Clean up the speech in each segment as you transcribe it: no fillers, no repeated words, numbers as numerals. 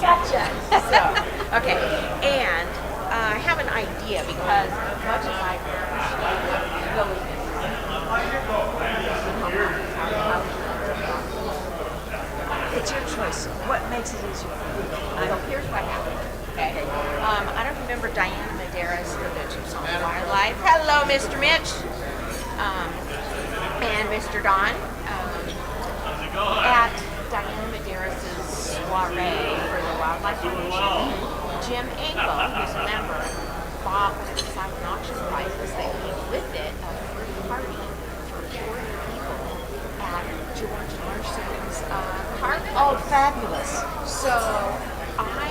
Gotcha. So, okay, and I have an idea because as much as I It's your choice. What makes it easier for you? so here's what happened. Okay. I don't remember Diana Medeiros for the Tucson Wildlife. Hello, Mr. Mitch. And Mr. Don. At Diana Medeiros' soiree for the Wildlife Foundation, Jim Engel, who's a member, bought one of the silent auction prizes that came with it, a free party for 40 people at George Larson's park. Oh, fabulous. So I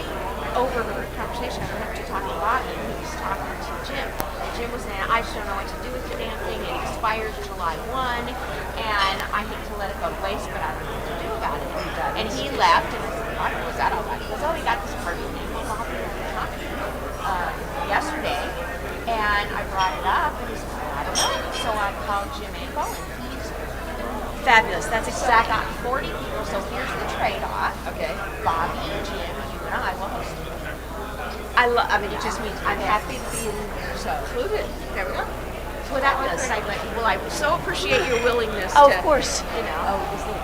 overheard a conversation. I went up to talk to Bobby, and he was talking to Jim. And Jim was saying, I just don't know what to do with the damn thing. It expires July 1, and I hate to let it go to waste, but I don't know what to do about it. And he left, and I said, Bobby, was that all right? He goes, oh, he got this party name. Well, Bobby and I talked yesterday, and I brought it up, and he said, I don't know. So I called Jim Engel, and he's Fabulous. That's so I exactly. got 40 people, so here's the trade-off. Okay. Bobby, Jim, you and I will host it. I mean, it just means I'm happy to be included. There we go. So that was Fabulous. when I went, well, I so appreciate your willingness Oh, to, of course. you know. Oh, is it?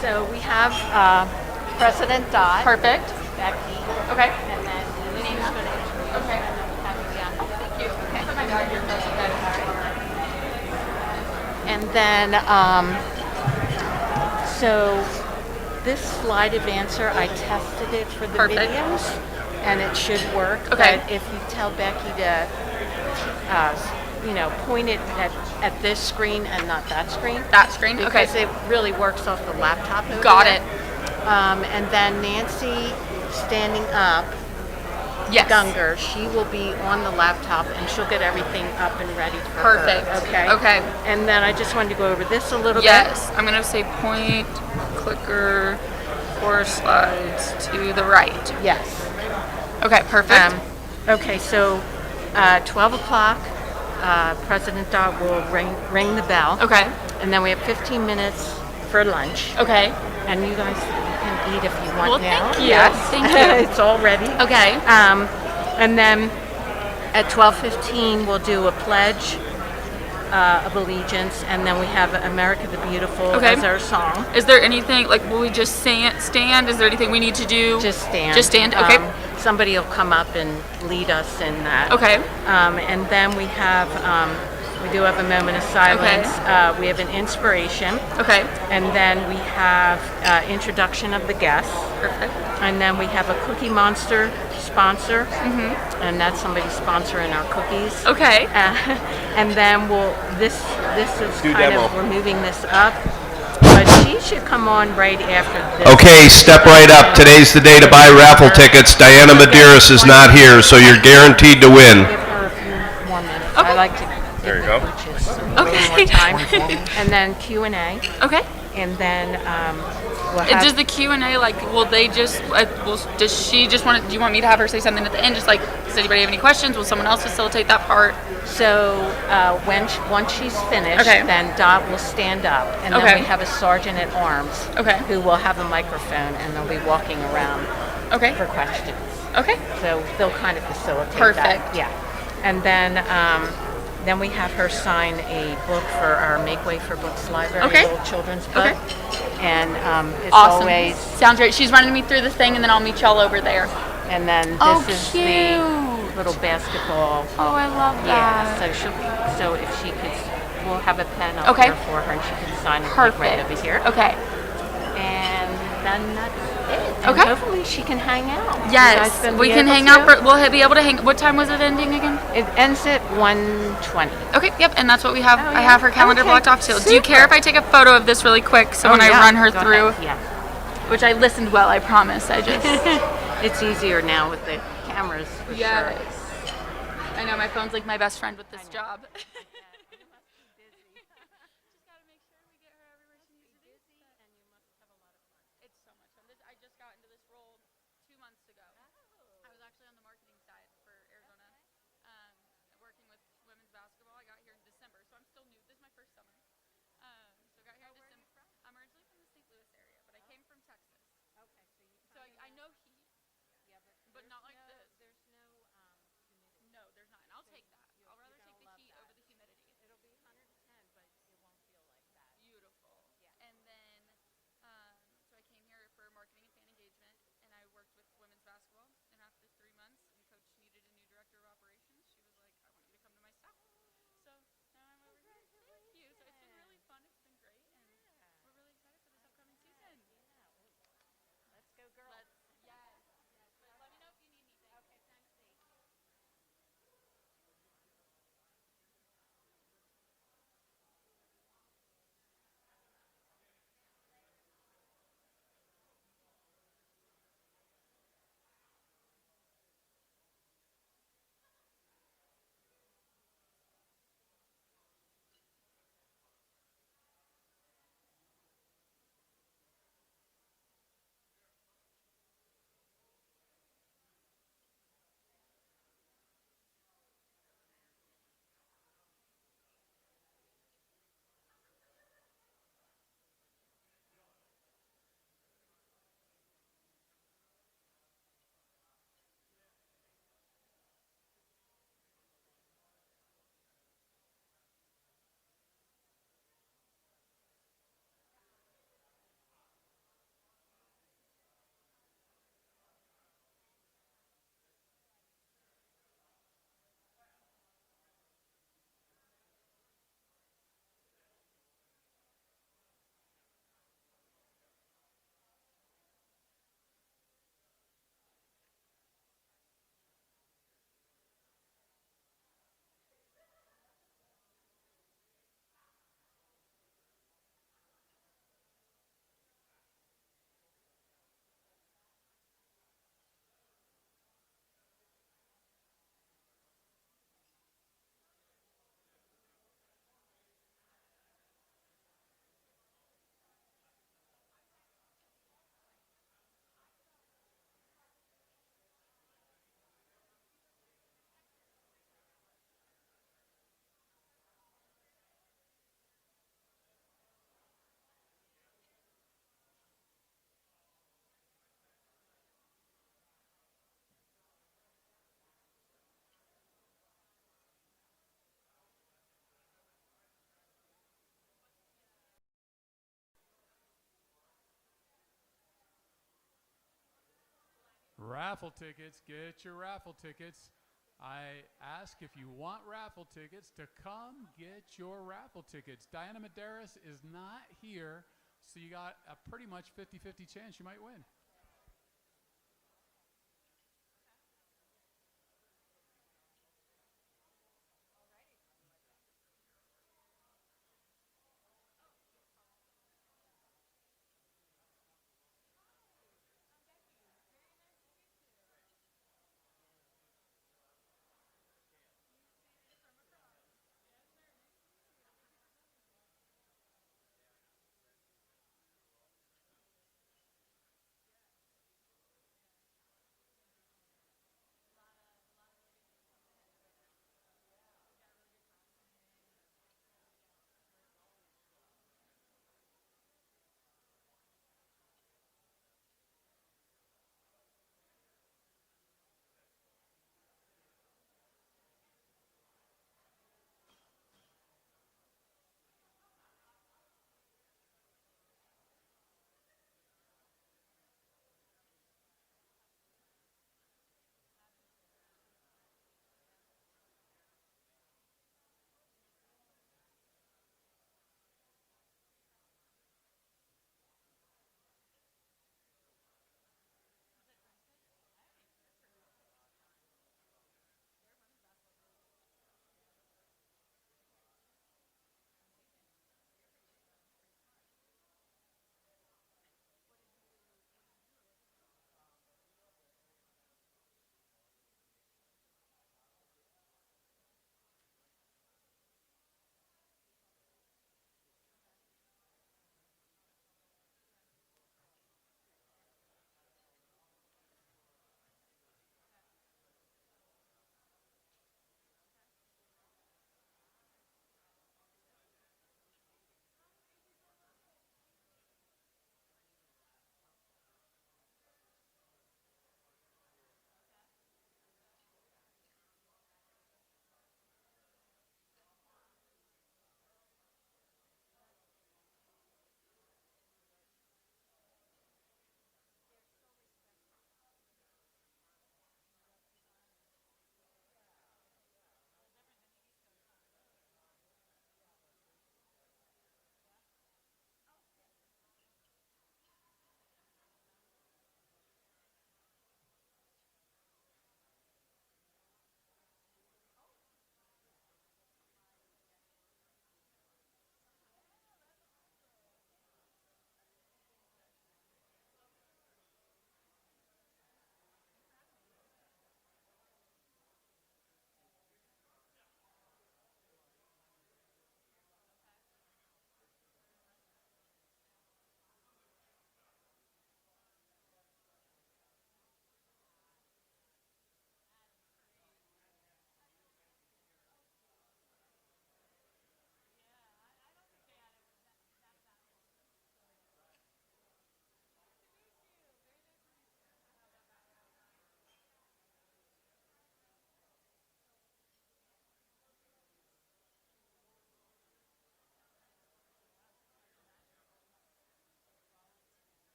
So we have President Dodd. Perfect. Becky. Okay. And then Lynn's going to introduce you. Okay. And then we have you on. Oh, thank you. Okay. And then, so this slide advancer, I tested it for the Perfect. videos, and it should work. Okay. But if you tell Becky to, point it at this screen and not that screen. That screen? Okay. Because it really works off the laptop over Got there. it. And then Nancy standing up, Yes. Gunger, she will be on the laptop and she'll get everything up and ready for Perfect. her. Okay. Okay. And then I just wanted to go over this a little Yes. I'm going to say point, clicker, 4 slides to the right. bit. Yes. Okay, perfect. Okay, so 12 o'clock, President Dodd will ring the bell. Okay. And then we have 15 minutes for lunch. Okay. And you guys can eat if you want Well, now. thank you. Yes. Thank you. It's all ready. Okay. And then at 12:15 we'll do a pledge of allegiance, and then we have "America the Beautiful" Okay. as our song. Is there anything, like, will we just stand? Is there anything we need to do? Just stand. Just stand, okay. Somebody will come up and lead us in that. Okay. And then we have, we do have a moment of silence. We have an inspiration. Okay. And then we have introduction of the guests. Perfect. And then we have a Cookie Monster sponsor, and that's somebody sponsoring our cookies. Okay. And then this is Do kind demo. of, we're moving this up, but she should come on right after this. Okay, step right up. Today's the day to buy raffle tickets. Diana Medeiros is not here, so you're guaranteed to win. Give her a few more minutes. Okay. I like to There give you the go. coaches a Okay. little more time. And then Q&A. Okay. and then we'll It have. does the Q&A, like, will they just, does she just want to, do you want me to have her say something at the end? Just like, does anybody have any questions? Will someone else facilitate that part? So once she's finished, Okay. then Dot will stand up, and Okay. then we have a sergeant at arms Okay. who will have a microphone, and they'll be walking around Okay. for questions. Okay. So they'll kind of facilitate Perfect. that. Yeah. And then we have her sign a book for our Make Way for Books library, Okay. a little children's book. Okay. And it's Awesome. always, Sounds great. She's running me through the thing, and then I'll meet y'all over there. and then this Oh, is cute. the little basketball. Oh, I love Yeah, that. so if she could, we'll have a pen up Okay. there for her, and she can sign it like Perfect. right over here. Okay. And then that's it. And Okay. hopefully she can hang out. You Yes, guys gonna we be can able hang to? out. We'll be able to hang. What time was it ending again? It ends at 1:20. Okay, yep, and that's what we have. Oh, I yeah? have her calendar Okay, blocked off too. Do you care if I take a photo of this really quick so when I run her Go through, ahead. Yeah. which I listened well, I promise. I just It's easier now with the cameras for sure. I know my phone's like my best friend with this job. It's so much fun. I just got into this role 2 months ago. I was actually on the marketing side for Arizona, working with women's basketball. I got here in December, so I'm still new. This is my first summer. So I got here in December. I'm originally from the St. Louis area, but I came from Texas. So I know heat, but not like this. No, there's not, and I'll take that. I'll rather take the heat over the humidity. It'll be 110, but it won't feel like that. Beautiful. And then, so I came here for marketing and fan engagement, and I worked with women's basketball. And after 3 months, and coach needed a new director of operations, she was like, "I want you to come to my staff." So now I'm over here. Thank you. So it's been really fun. It's been great, and we're really excited for this upcoming season. Let's go, girls. Yes. But let me know if you need anything. Okay, thanks, Steve. Raffle tickets, get your raffle tickets. I ask if you want raffle tickets to come get your raffle tickets. Diana Medeiros is not here, so you got a pretty much 50-50 chance you might win.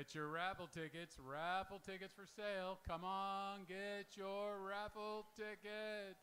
Get your raffle tickets. Raffle tickets for sale. Come on, get your raffle tickets.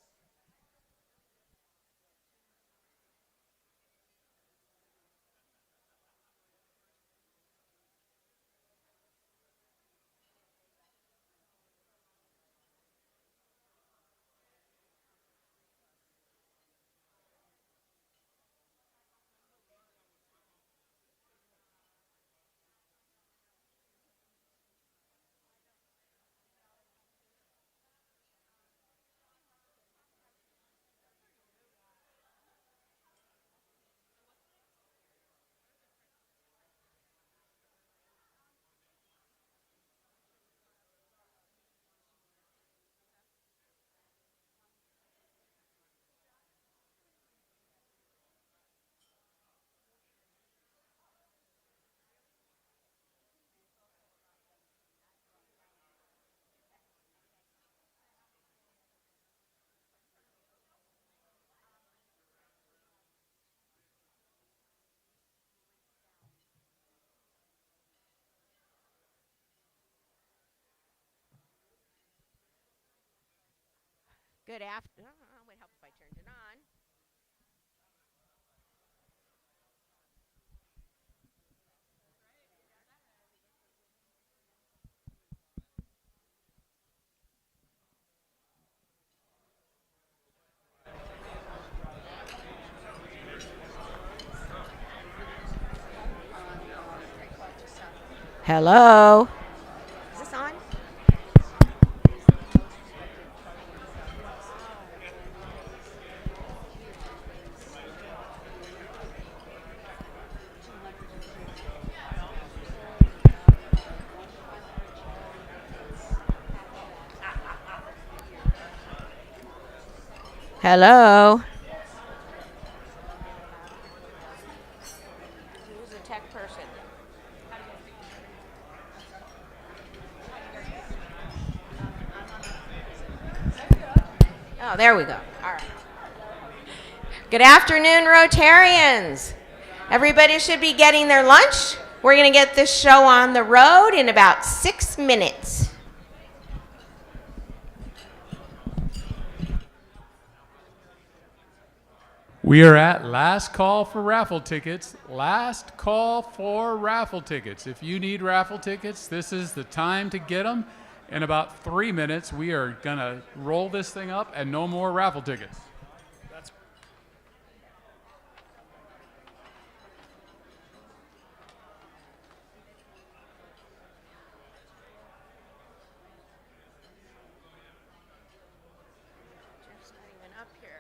Good afternoon. Would help if I turned it on. Hello. Is this on? Hello. Who's the tech person? Oh, there we go. All right. Good afternoon, Rotarians. Everybody should be getting their lunch. We're going to get this show on the road in about 6 minutes. We are at last call for raffle tickets. Last call for raffle tickets. If you need raffle tickets, this is the time to get them. In about 3 minutes, we are going to roll this thing up and no more raffle tickets. Jeff's not even up here.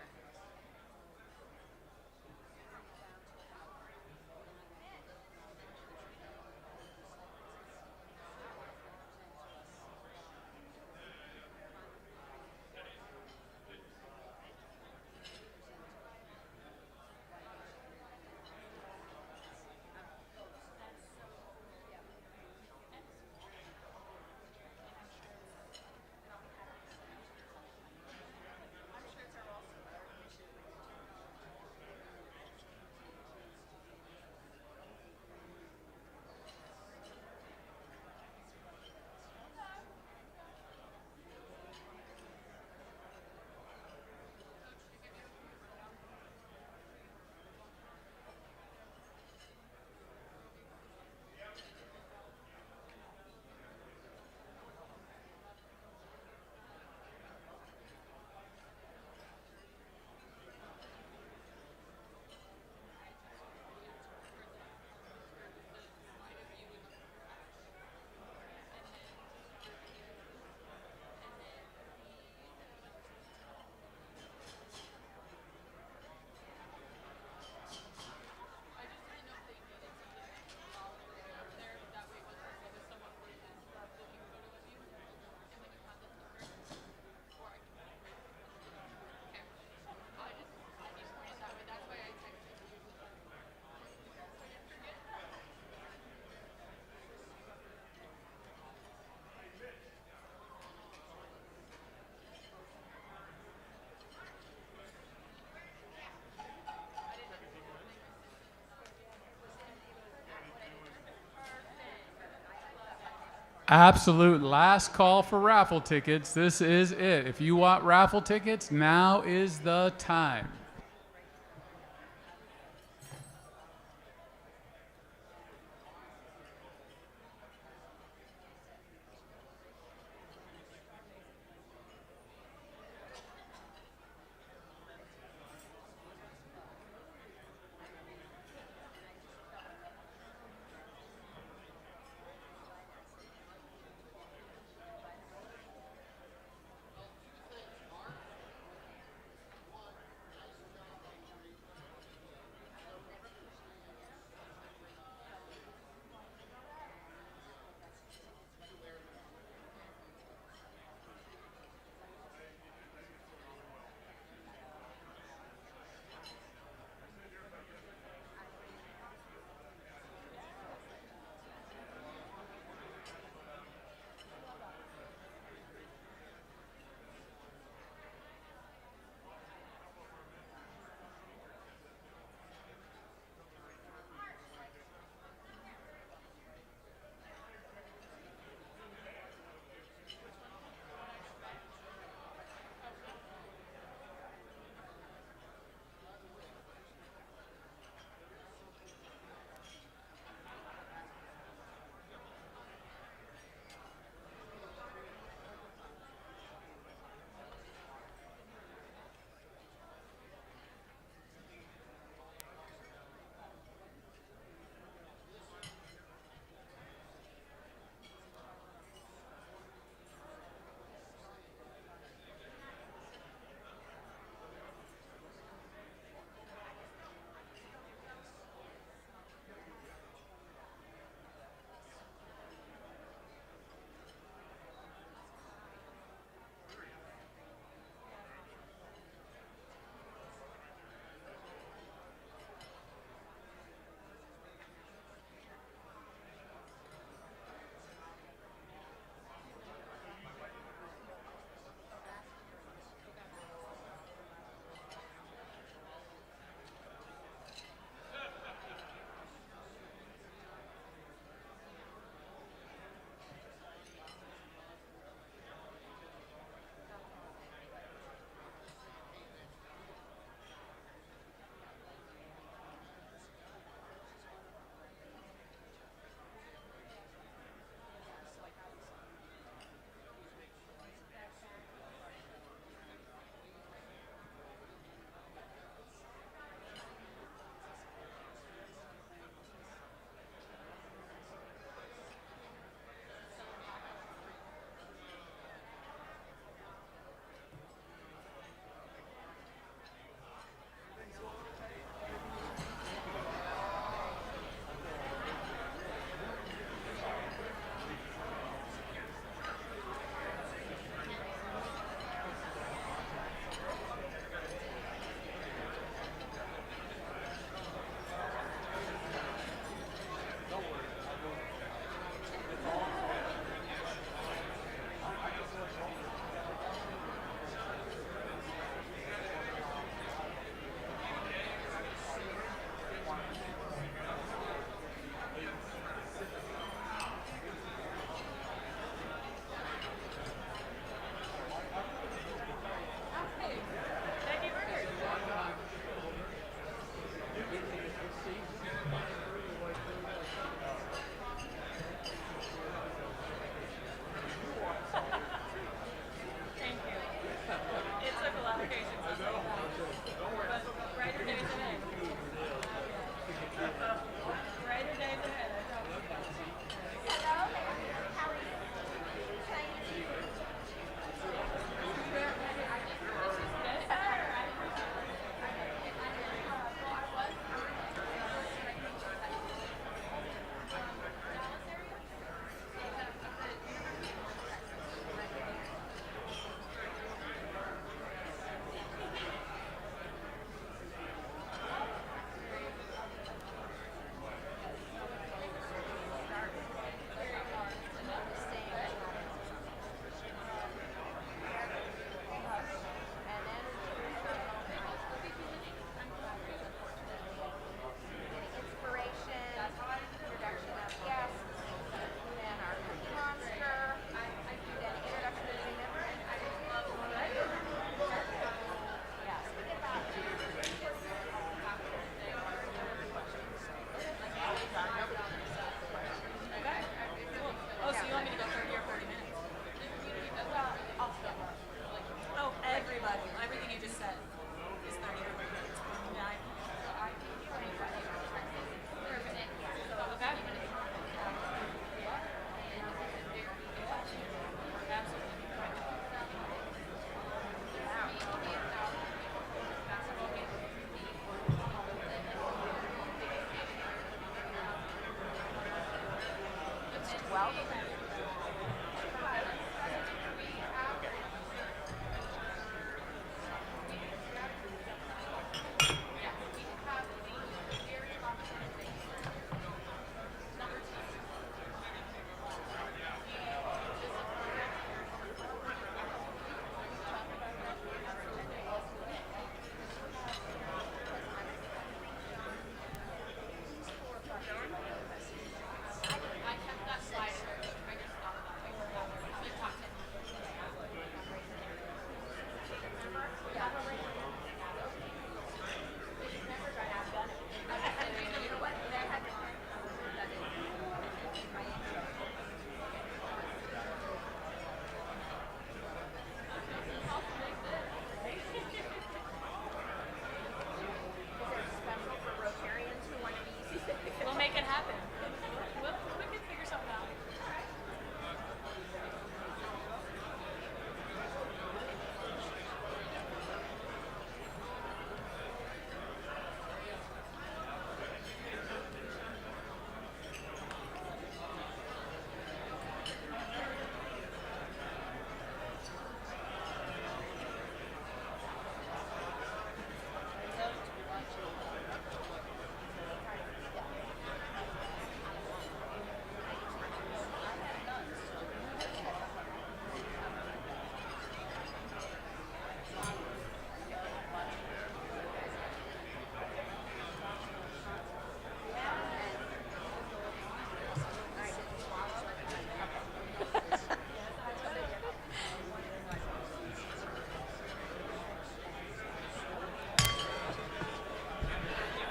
Absolute last call for raffle tickets. This is it. If you want raffle tickets, now is the time.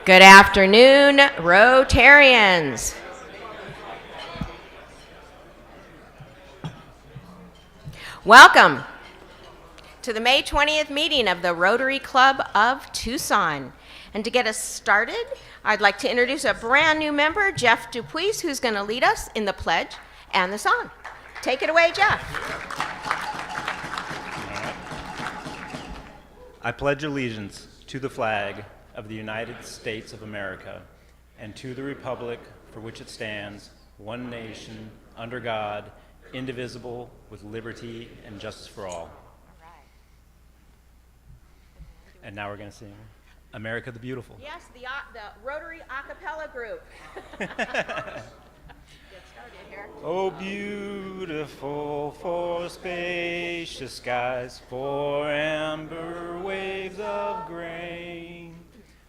Good afternoon, Rotarians. Welcome to the May 20th meeting of the Rotary Club of Tucson. And to get us started, I'd like to introduce a brand new member, Jeff Dupuis, who's going to lead us in the pledge and the song. Take it away, Jeff. I pledge allegiance to the flag of the United States of America and to the republic for which it stands, one nation, under God, indivisible, with liberty and justice for all. And now we're going to sing America the Beautiful. Yes, the Rotary a cappella group. Get started here. Oh, beautiful for spacious skies, for amber waves of grain,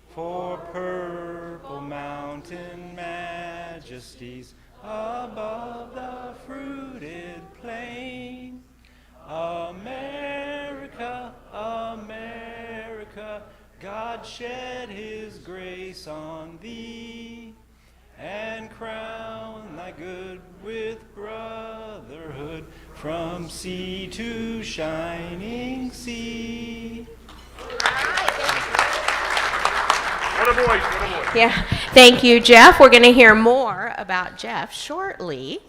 for purple mountain majesties above the fruited plain. America, America, God shed his grace on thee, and crown thy good with brotherhood from sea to shining sea. What a voice, what a voice. Yeah, thank you, Jeff. We're going to hear more about Jeff shortly.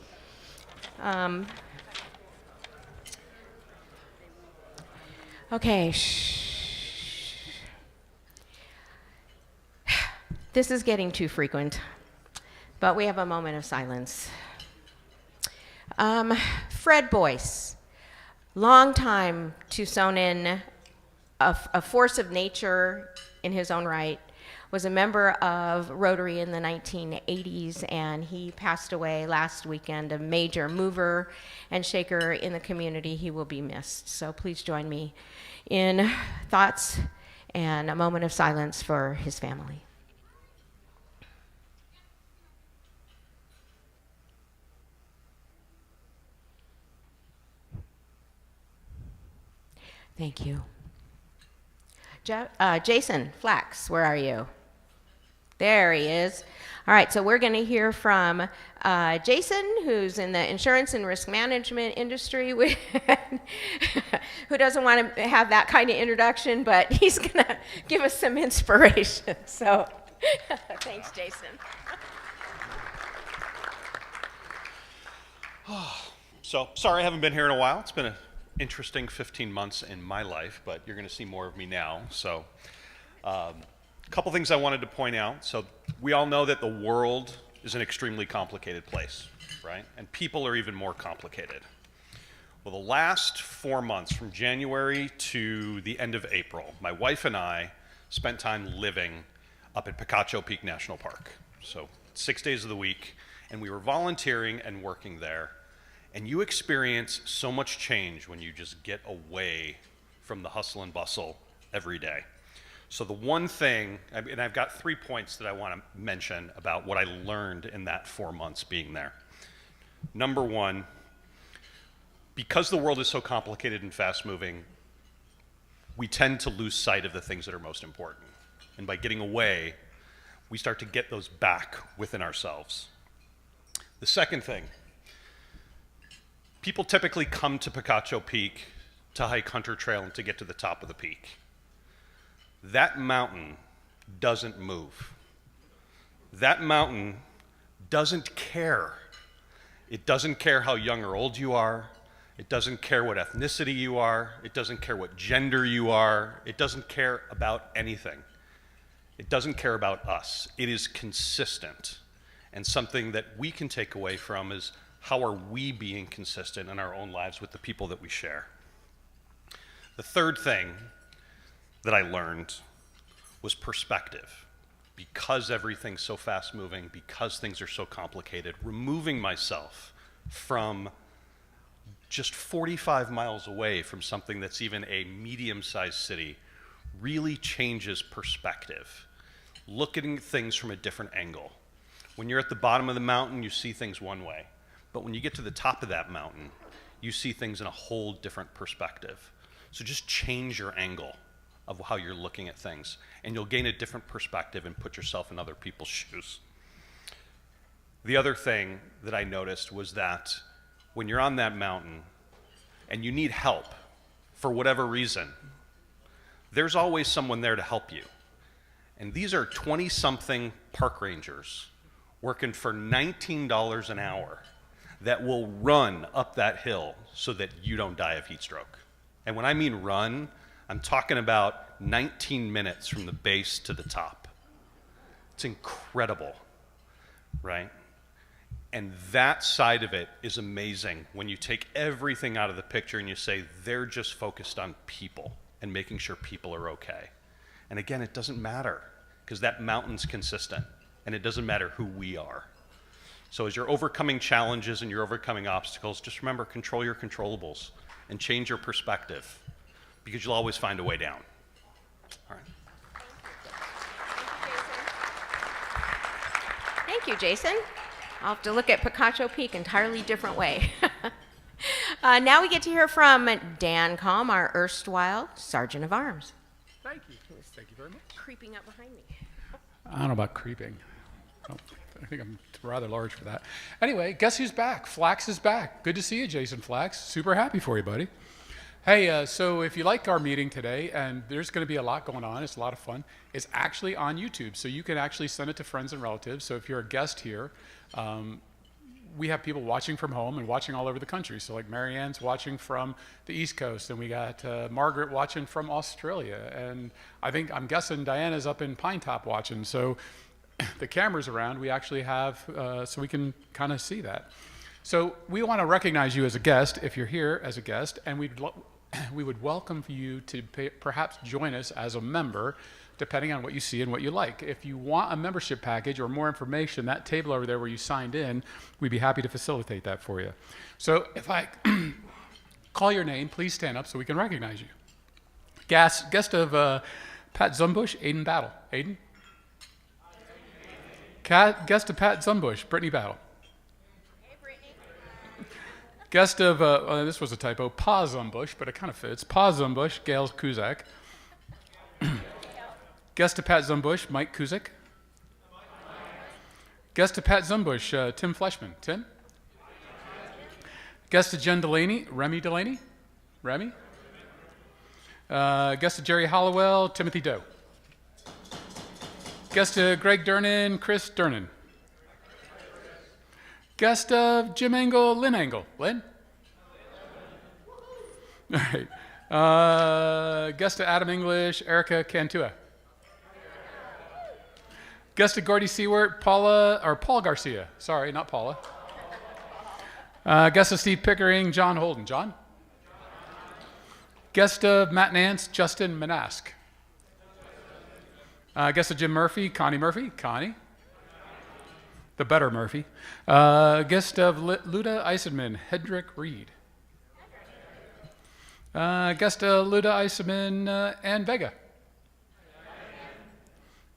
Okay. This is getting too frequent, but we have a moment of silence. Fred Boyce, longtime Tucsonan, a force of nature in his own right, was a member of Rotary in the 1980s, and he passed away last weekend, a major mover and shaker in the community. He will be missed. So please join me in thoughts and a moment of silence for his family. Thank you. Jason Flax, where are you? There he is. All right, so we're going to hear from Jason, who's in the insurance and risk management industry, who doesn't want to have that kind of introduction, but he's going to give us some inspiration. So thanks, Jason. So, sorry I haven't been here in a while. It's been an interesting 15 months in my life, but you're going to see more of me now. So, a couple things I wanted to point out. So, we all know that the world is an extremely complicated place, right? And people are even more complicated. Well, the last 4 months, from January to the end of April, my wife and I spent time living up at Picacho Peak National Park. So, 6 days of the week, and we were volunteering and working there. And you experience so much change when you just get away from the hustle and bustle every day. So the one thing, and I've got 3 points that I want to mention about what I learned in that 4 months being there. Number one, because the world is so complicated and fast moving, we tend to lose sight of the things that are most important. And by getting away, we start to get those back within ourselves. The second thing, people typically come to Picacho Peak to hike Hunter Trail and to get to the top of the peak. That mountain doesn't move. That mountain doesn't care. It doesn't care how young or old you are. It doesn't care what ethnicity you are. It doesn't care what gender you are. It doesn't care about anything. It doesn't care about us. It is consistent. And something that we can take away from is, how are we being consistent in our own lives with the people that we share? The third thing that I learned was perspective. Because everything's so fast moving, because things are so complicated, removing myself from just 45 miles away from something that's even a medium-sized city really changes perspective. Looking at things from a different angle. When you're at the bottom of the mountain, you see things one way. But when you get to the top of that mountain, you see things in a whole different perspective. So just change your angle of how you're looking at things. And you'll gain a different perspective and put yourself in other people's shoes. The other thing that I noticed was that when you're on that mountain and you need help for whatever reason, there's always someone there to help you. And these are 20-something park rangers working for $19 an hour that will run up that hill so that you don't die of heat stroke. And when I mean run, I'm talking about 19 minutes from the base to the top. It's incredible, right? And that side of it is amazing when you take everything out of the picture and you say they're just focused on people and making sure people are okay. And again, it doesn't matter because that mountain's consistent and it doesn't matter who we are. So as you're overcoming challenges and you're overcoming obstacles, just remember, control your controllables and change your perspective because you'll always find a way down. All right. Thank you, Jason. I'll have to look at Picacho Peak entirely different way. Now we get to hear from Dan Calm, our erstwhile Sergeant of Arms. Thank you. Thank you very much. Creeping up behind me. I don't know about creeping. I think I'm rather large for that. Anyway, guess who's back? Flax is back. Good to see you, Jason Flax. Super happy for you, buddy. Hey, so if you like our meeting today, and there's going to be a lot going on, it's a lot of fun, it's actually on YouTube, so you can actually send it to friends and relatives. So if you're a guest here, we have people watching from home and watching all over the country. So like Marianne's watching from the East Coast, and we got Margaret watching from Australia, and I'm guessing Diana's up in Pine Top watching. So the cameras around, we actually have, so we can kind of see that. So we want to recognize you as a guest, if you're here as a guest, and we would welcome for you to perhaps join us as a member, depending on what you see and what you like. If you want a membership package or more information, that table over there where you signed in, we'd be happy to facilitate that for you. So if I call your name, please stand up so we can recognize you. Guest of Pat Zumbush, Aiden Battle. Aiden? Guest of Pat Zumbush, Brittany Battle. Hey, Brittany. Guest of, this was a typo, Pa Zumbush, but it kind of fits. Pa Zumbush, Gail Kuzak. Guest of Pat Zumbush, Mike Kuzik. Guest of Pat Zumbush, Tim Fleshman. Tim? Guest of Jen Delaney, Remy Delaney. Remy? Guest of Jerry Hollowell, Timothy Doe. Guest of Greg Durnan, Chris Durnan. Guest of Jim Engel, Lynn Engel. Lynn? All right. Guest of Adam English, Erica Cantua. Guest of Gordy Seward, Paul Garcia. Sorry, not Paula. Guest of Steve Pickering, John Holden. John? Guest of Matt Nance, Justin Manask. Guest of Jim Murphy, Connie Murphy. Connie? The better Murphy. Guest of Luda Eisenman, Hedrick Reed. Guest of Luda Eisenman, Ann Vega.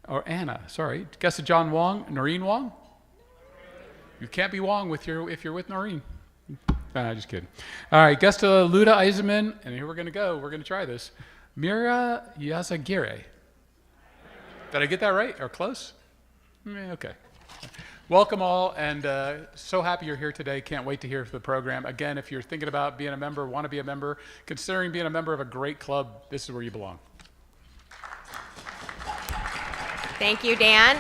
Or Anna, sorry. Guest of John Wong, Noreen Wong. You can't be Wong if you're with Noreen. Just kidding. All right, guest of Luda Eisenman, and here we're going to go. We're going to try this. Mira Yazagire. Did I get that right or close? Okay. Welcome all, and so happy you're here today. Can't wait to hear the program. Again, if you're thinking about being a member, want to be a member, considering being a member of a great club, this is where you belong. Thank you, Dan.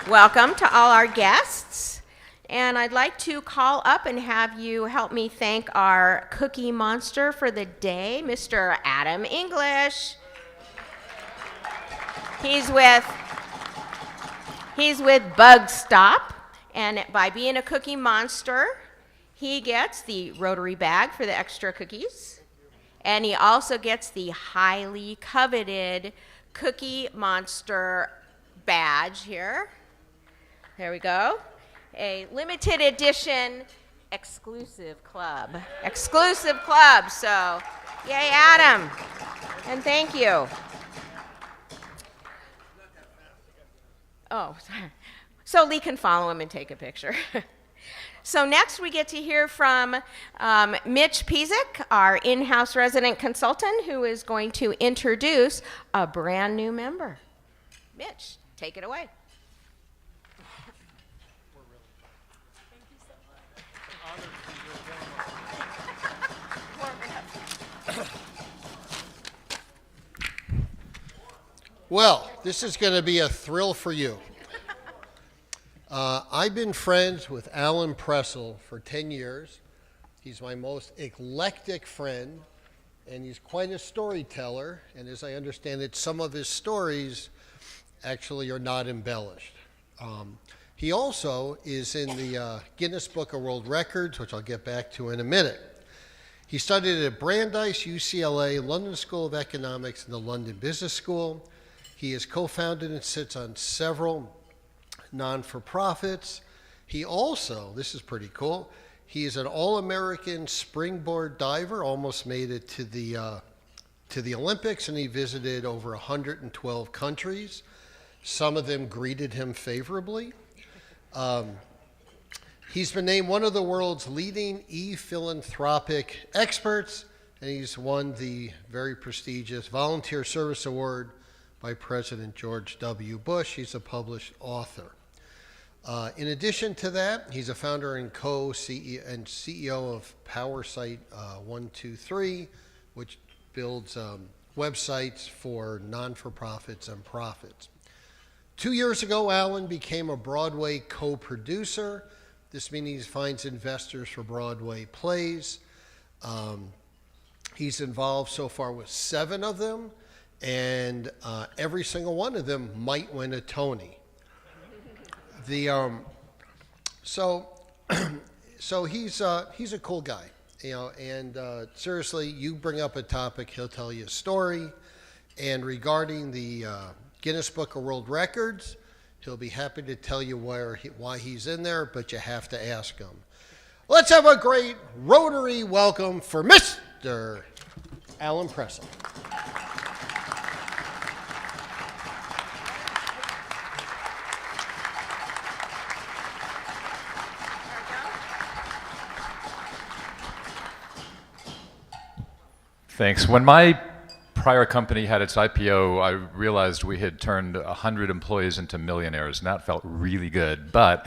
Welcome to all our guests. And I'd like to call up and have you help me thank our cookie monster for the day, Mr. Adam English. He's with Bug Stop, and by being a cookie monster, he gets the Rotary bag for the extra cookies, and he also gets the highly coveted Cookie Monster badge here. There we go. A limited edition exclusive club. Exclusive club, so yay, Adam, and thank you. Oh, sorry. So Lee can follow him and take a picture. So next we get to hear from Mitch Pizik, our in-house resident consultant, who is going to introduce a brand new member. Mitch, take it away. Well, this is going to be a thrill for you. I've been friends with Alan Pressel for 10 years. He's my most eclectic friend, and he's quite a storyteller. And as I understand it, some of his stories actually are not embellished. He also is in the Guinness Book of World Records, which I'll get back to in a minute. He studied at Brandeis, UCLA, London School of Economics, and the London Business School. He has co-founded and sits on several non-for-profits. He also, this is pretty cool, he is an all-American springboard diver, almost made it to the Olympics, and he visited over 112 countries. Some of them greeted him favorably. He's been named one of the world's leading e-philanthropic experts, and he's won the very prestigious Volunteer Service Award by President George W. Bush. He's a published author. In addition to that, he's a founder and CEO of PowerSite 123, which builds websites for non-for-profits and profits. 2 years ago, Alan became a Broadway co-producer. This means he finds investors for Broadway plays. He's involved so far with 7 of them, and every single one of them might win a Tony. So he's a cool guy, you know. And seriously, you bring up a topic, he'll tell you a story. And regarding the Guinness Book of World Records, he'll be happy to tell you why he's in there, but you have to ask him. Let's have a great Rotary welcome for Mr. Alan Pressel. Thanks. When my prior company had its IPO, I realized we had turned 100 employees into millionaires, and that felt really good. But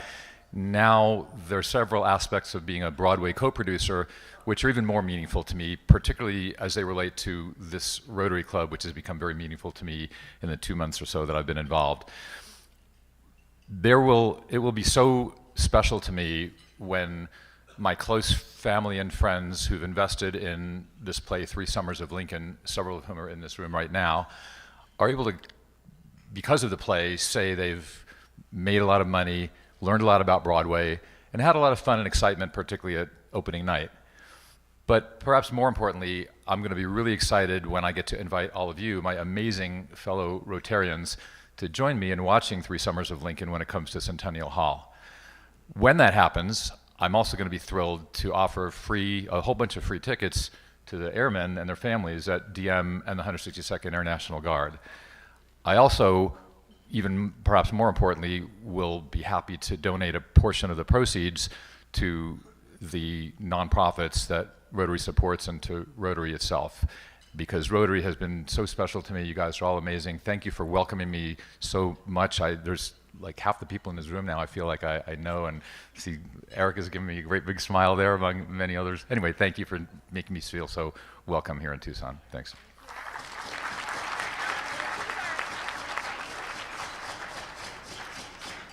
now there are several aspects of being a Broadway co-producer which are even more meaningful to me, particularly as they relate to this Rotary Club, which has become very meaningful to me in the 2 months or so that I've been involved. It will be so special to me when my close family and friends who've invested in this play, 3 Summers of Lincoln, several of whom are in this room right now, are able to, because of the play, say they've made a lot of money, learned a lot about Broadway, and had a lot of fun and excitement, particularly at opening night. But perhaps more importantly, I'm going to be really excited when I get to invite all of you, my amazing fellow Rotarians, to join me in watching 3 Summers of Lincoln when it comes to Centennial Hall. When that happens, I'm also going to be thrilled to offer a whole bunch of free tickets to the airmen and their families at DM and the 162nd Air National Guard. I also, even perhaps more importantly, will be happy to donate a portion of the proceeds to the nonprofits that Rotary supports and to Rotary itself, because Rotary has been so special to me. You guys are all amazing. Thank you for welcoming me so much. There's like half the people in this room now I feel like I know, and see Eric is giving me a great big smile there among many others. Anyway, thank you for making me feel so welcome here in Tucson. Thanks.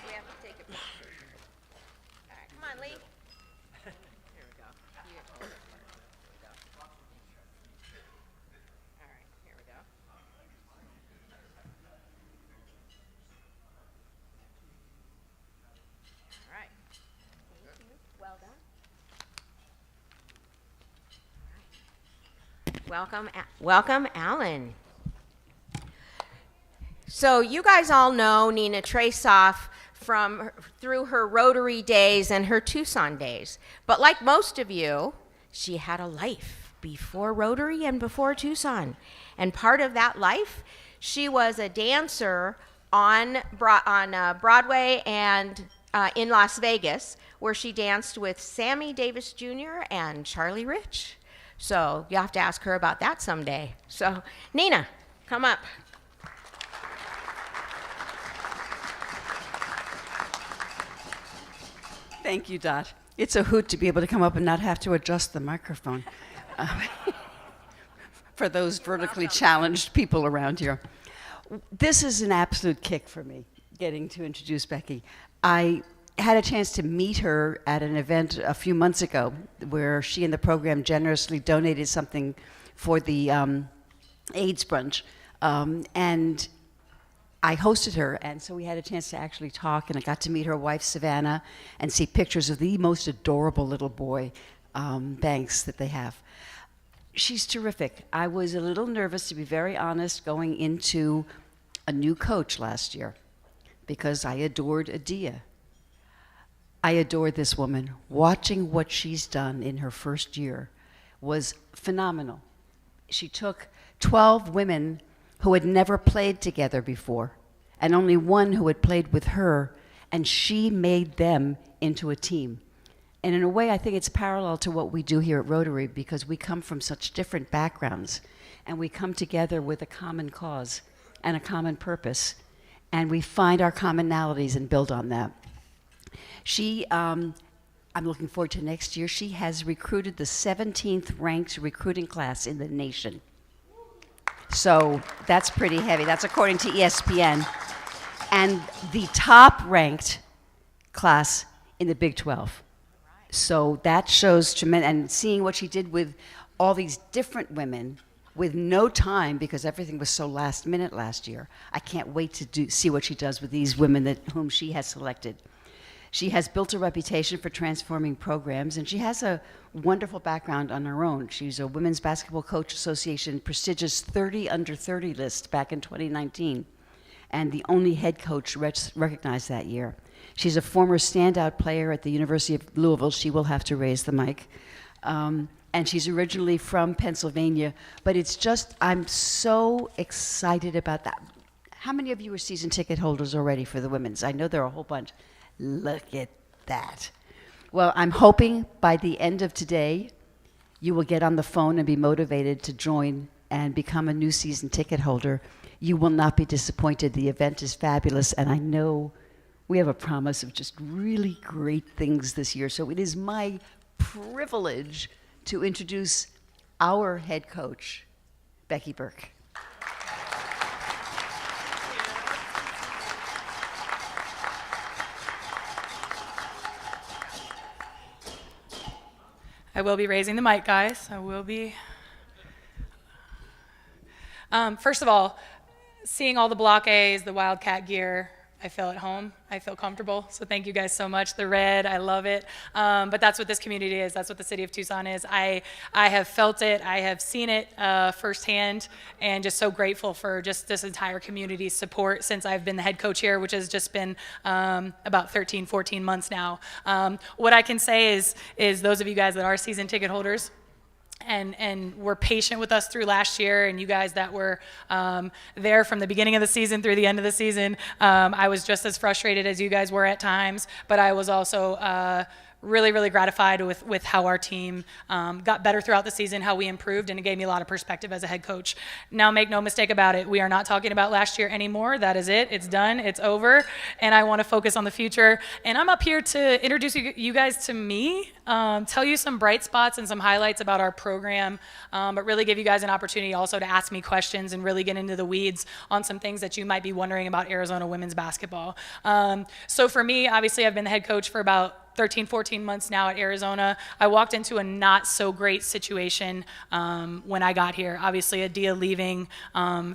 We have to take a picture. All right, come on, Lee. Here we go. You hold this part. Here we go. All right, here we go. All right. Thank you. Well done. All right. Welcome, Alan. So you guys all know Nina Trasoff through her Rotary days and her Tucson days. But like most of you, she had a life before Rotary and before Tucson. And part of that life, she was a dancer on Broadway and in Las Vegas, where she danced with Sammy Davis Jr. and Charlie Rich. So you have to ask her about that someday. So Nina, come up. Thank you, Dot. It's a hoot to be able to come up and not have to adjust the microphone for those vertically challenged people around here. This is an absolute kick for me, getting to introduce Becky. I had a chance to meet her at an event a few months ago where she and the program generously donated something for the AIDS brunch. And I hosted her, and so we had a chance to actually talk, and I got to meet her wife, Savannah, and see pictures of the most adorable little boy, Banks, that they have. She's terrific. I was a little nervous, to be very honest, going into a new coach last year because I adored Adia. I adored this woman. Watching what she's done in her first year was phenomenal. She took 12 women who had never played together before, and only one who had played with her, and she made them into a team. And in a way, I think it's parallel to what we do here at Rotary, because we come from such different backgrounds, and we come together with a common cause and a common purpose, and we find our commonalities and build on that. I'm looking forward to next year. She has recruited the 17th ranked recruiting class in the nation. So that's pretty heavy. That's according to ESPN. And the top ranked class in the Big 12. So that shows tremendous, and seeing what she did with all these different women with no time, because everything was so last minute last year. I can't wait to see what she does with these women whom she has selected. She has built a reputation for transforming programs, and she has a wonderful background on her own. She's a Women's Basketball Coach Association prestigious 30 under 30 list back in 2019, and the only head coach recognized that year. She's a former standout player at the University of Louisville. She will have to raise the mic. And she's originally from Pennsylvania, but it's just, I'm so excited about that. How many of you are season ticket holders already for the women's? I know there are a whole bunch. Look at that. Well, I'm hoping by the end of today, you will get on the phone and be motivated to join and become a new season ticket holder. You will not be disappointed. The event is fabulous, and I know we have a promise of just really great things this year. So it is my privilege to introduce our head coach, Becky Burke. I will be raising the mic, guys. I will be. First of all, seeing all the Block A's, the Wildcat gear, I feel at home. I feel comfortable. So thank you guys so much. The red, I love it. But that's what this community is. That's what the city of Tucson is. I have felt it. I have seen it firsthand, and just so grateful for just this entire community's support since I've been the head coach here, which has just been about 13, 14 months now. What I can say is those of you guys that are season ticket holders, and were patient with us through last year, and you guys that were there from the beginning of the season through the end of the season. I was just as frustrated as you guys were at times, but I was also really, really gratified with how our team got better throughout the season, how we improved, and it gave me a lot of perspective as a head coach. Now, make no mistake about it, we are not talking about last year anymore. That is it. It's done. It's over. And I want to focus on the future. And I'm up here to introduce you guys to me, tell you some bright spots and some highlights about our program, but really give you guys an opportunity also to ask me questions and really get into the weeds on some things that you might be wondering about Arizona women's basketball. So for me, obviously, I've been the head coach for about 13, 14 months now at Arizona. I walked into a not so great situation when I got here. Obviously, Adia leaving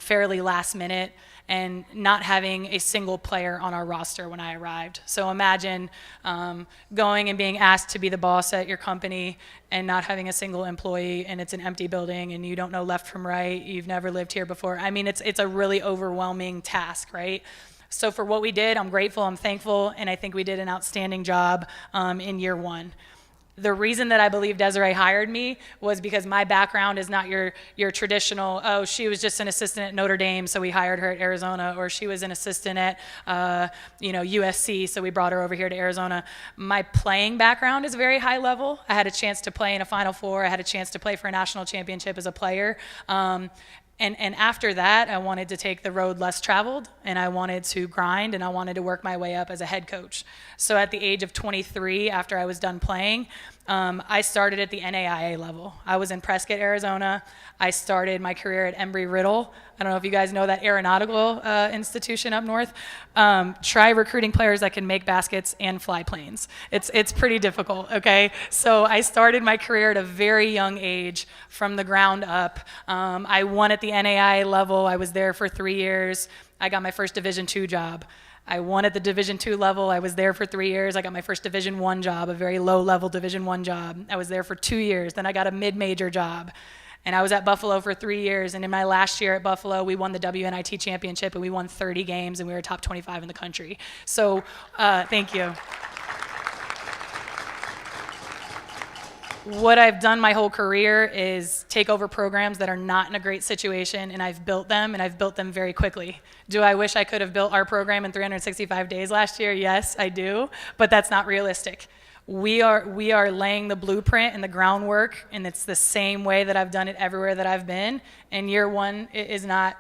fairly last minute and not having a single player on our roster when I arrived. So imagine going and being asked to be the boss at your company and not having a single employee, and it's an empty building and you don't know left from right, you've never lived here before. I mean, it's a really overwhelming task, right? So for what we did, I'm grateful, I'm thankful, and I think we did an outstanding job in year one. The reason that I believe Desiree hired me was because my background is not your traditional, oh, she was just an assistant at Notre Dame, so we hired her at Arizona, or she was an assistant at USC, so we brought her over here to Arizona. My playing background is very high level. I had a chance to play in a Final Four. I had a chance to play for a national championship as a player. And after that, I wanted to take the road less traveled, and I wanted to grind, and I wanted to work my way up as a head coach. So at the age of 23, after I was done playing, I started at the NAIA level. I was in Prescott, Arizona. I started my career at Embry-Riddle. I don't know if you guys know that aeronautical institution up north. Try recruiting players that can make baskets and fly planes. It's pretty difficult, okay? So I started my career at a very young age from the ground up. I won at the NAIA level. I was there for 3 years. I got my first Division II job. I won at the Division II level. I was there for 3 years. I got my first Division I job, a very low-level Division I job. I was there for 2 years. Then I got a mid-major job. And I was at Buffalo for 3 years. And in my last year at Buffalo, we won the WNIT championship, and we won 30 games, and we were top 25 in the country. So thank you. What I've done my whole career is take over programs that are not in a great situation, and I've built them, and I've built them very quickly. Do I wish I could have built our program in 365 days last year? Yes, I do, but that's not realistic. We are laying the blueprint and the groundwork, and it's the same way that I've done it everywhere that I've been, and year one is not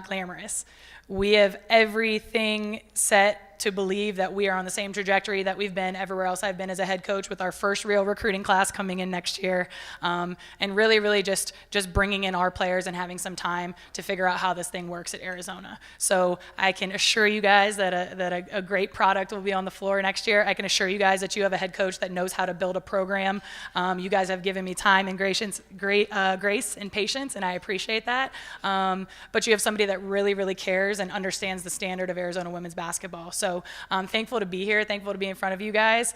glamorous. We have everything set to believe that we are on the same trajectory that we've been everywhere else I've been as a head coach, with our first real recruiting class coming in next year, and really just bringing in our players and having some time to figure out how this thing works at Arizona. So I can assure you guys that a great product will be on the floor next year. I can assure you guys that you have a head coach that knows how to build a program. You guys have given me time and grace and patience, and I appreciate that. But you have somebody that really cares and understands the standard of Arizona women's basketball. So I'm thankful to be here, thankful to be in front of you guys.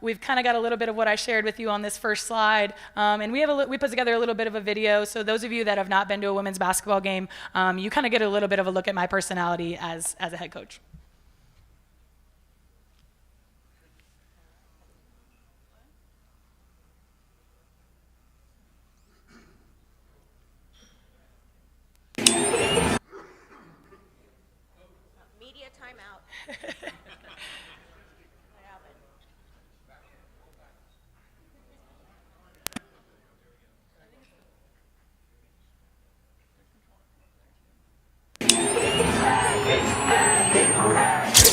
We've kind of got a little bit of what I shared with you on this first slide, and we put together a little bit of a video. So those of you that have not been to a women's basketball game, you kind of get a little bit of a look at my personality as a head coach. Media timeout.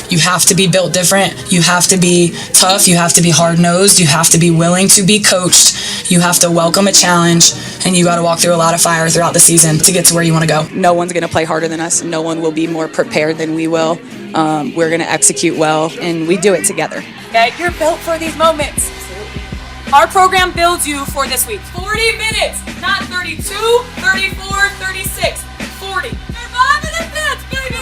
You have to be built different. You have to be tough. You have to be hard-nosed. You have to be willing to be coached. You have to welcome a challenge, and you got to walk through a lot of fire throughout the season to get to where you want to go. No one's going to play harder than us. No one will be more prepared than we will. We're going to execute well, and we do it together. Okay, you're built for these moments. Our program builds you for this week. 40 minutes, not 32, 34, 36, 40. You're mom in the fence, baby!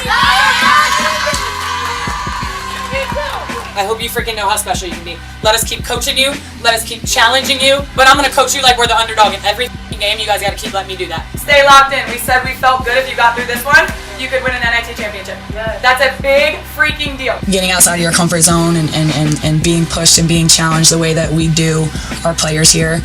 I hope you freaking know how special you can be. Let us keep coaching you. Let us keep challenging you. But I'm going to coach you like we're the underdog in every game. You guys got to keep letting me do that. Stay locked in. We said we felt good if you got through this one. You could win an NIT championship. Yes. That's a big freaking deal. Getting outside of your comfort zone and being pushed and being challenged the way that we do our players here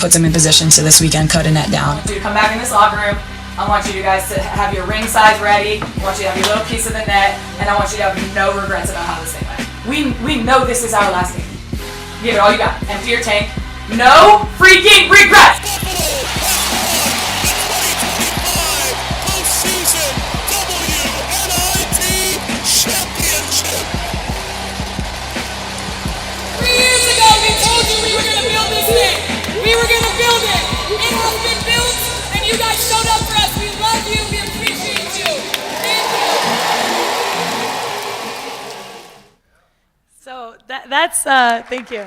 puts them in position to this weekend cut a net down. I want you to come back in this locker room. I want you guys to have your ring size ready. I want you to have your little piece of the net. And I want you to have no regrets about how this thing went. We know this is our last game. Give it all you got. Empty your tank. No freaking regrets! Postseason WNIT Championship. 3 years ago, we told you we were going to build this thing. We were going to build it. It has been built, and you guys showed up for us. We love you. We appreciate you. Thank you. So that's thank you.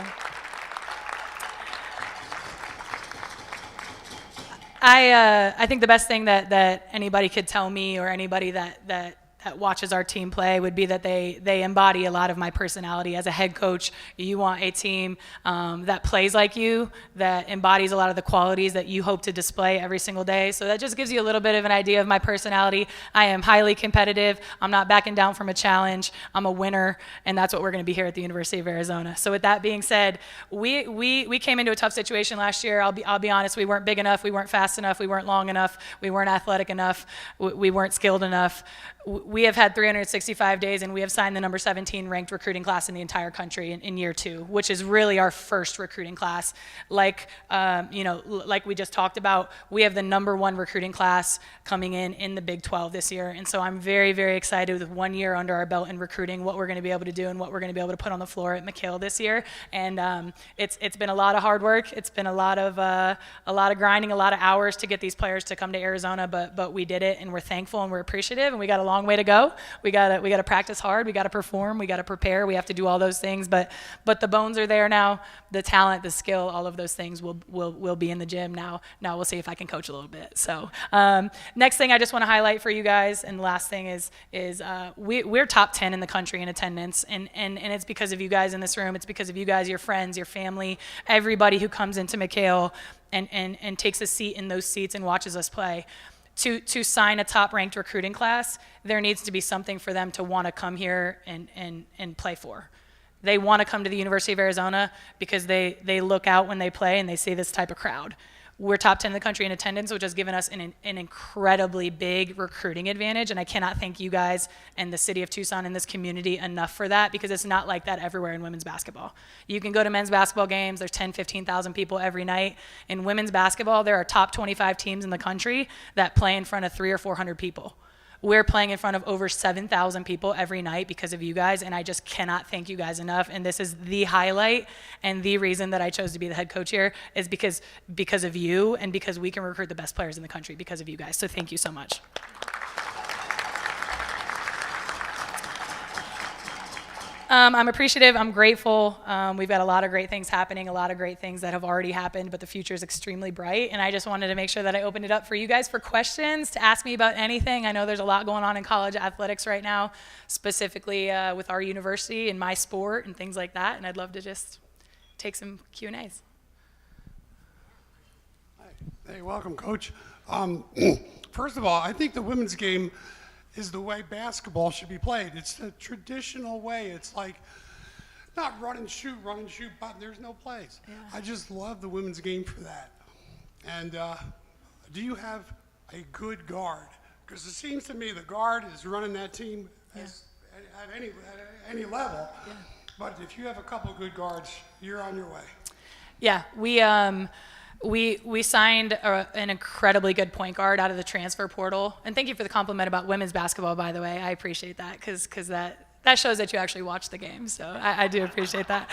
I think the best thing that anybody could tell me, or anybody that watches our team play would be that they embody a lot of my personality. As a head coach, you want a team that plays like you, that embodies a lot of the qualities that you hope to display every single day. So that just gives you a little bit of an idea of my personality. I am highly competitive. I'm not backing down from a challenge. I'm a winner, and that's what we're going to be here at the University of Arizona. So with that being said, we came into a tough situation last year. I'll be honest, we weren't big enough, we weren't fast enough, we weren't long enough, we weren't athletic enough, we weren't skilled enough. We have had 365 days, and we have signed the number 17 ranked recruiting class in the entire country in year 2, which is really our first recruiting class. Like we just talked about, we have the number 1 recruiting class coming in the Big 12 this year. And so I'm very, very excited with 1 year under our belt in recruiting, what we're going to be able to do and what we're going to be able to put on the floor at McHale this year. And it's been a lot of hard work. It's been a lot of grinding, a lot of hours to get these players to come to Arizona, but we did it, and we're thankful and we're appreciative, and we got a long way to go. We got to practice hard. We got to perform. We got to prepare. We have to do all those things, but the bones are there now. The talent, the skill, all of those things will be in the gym now. Now we'll see if I can coach a little bit. So next thing I just want to highlight for you guys, and the last thing is we're top 10 in the country in attendance, and it's because of you guys in this room. It's because of you guys, your friends, your family, everybody who comes into McHale and takes a seat in those seats and watches us play. To sign a top-ranked recruiting class, there needs to be something for them to want to come here and play for. They want to come to the University of Arizona because they look out when they play and they see this type of crowd. We're top 10 in the country in attendance, which has given us an incredibly big recruiting advantage, and I cannot thank you guys and the city of Tucson and this community enough for that, because it's not like that everywhere in women's basketball. You can go to men's basketball games, there's 10, 15,000 people every night. In women's basketball, there are top 25 teams in the country that play in front of 300 or 400 people. We're playing in front of over 7,000 people every night because of you guys, and I just cannot thank you guys enough. And this is the highlight, and the reason that I chose to be the head coach here is because of you, and because we can recruit the best players in the country because of you guys. So thank you so much. I'm appreciative. I'm grateful. We've got a lot of great things happening, a lot of great things that have already happened, but the future is extremely bright. And I just wanted to make sure that I opened it up for you guys for questions, to ask me about anything. I know there's a lot going on in college athletics right now, specifically with our university and my sport and things like that. And I'd love to just take some Q&As. Hey, welcome, Coach. First of all, I think the women's game is the way basketball should be played. It's the traditional way. It's like not run and shoot, but there's no plays. Yeah. I just love the women's game for that. And do you have a good guard? Because it seems to me the guard is running that team at any level. Yeah. But if you have a couple of good guards, you're on your way. Yeah, we signed an incredibly good point guard out of the transfer portal. And thank you for the compliment about women's basketball, by the way. I appreciate that, because that shows that you actually watch the game. So I do appreciate that.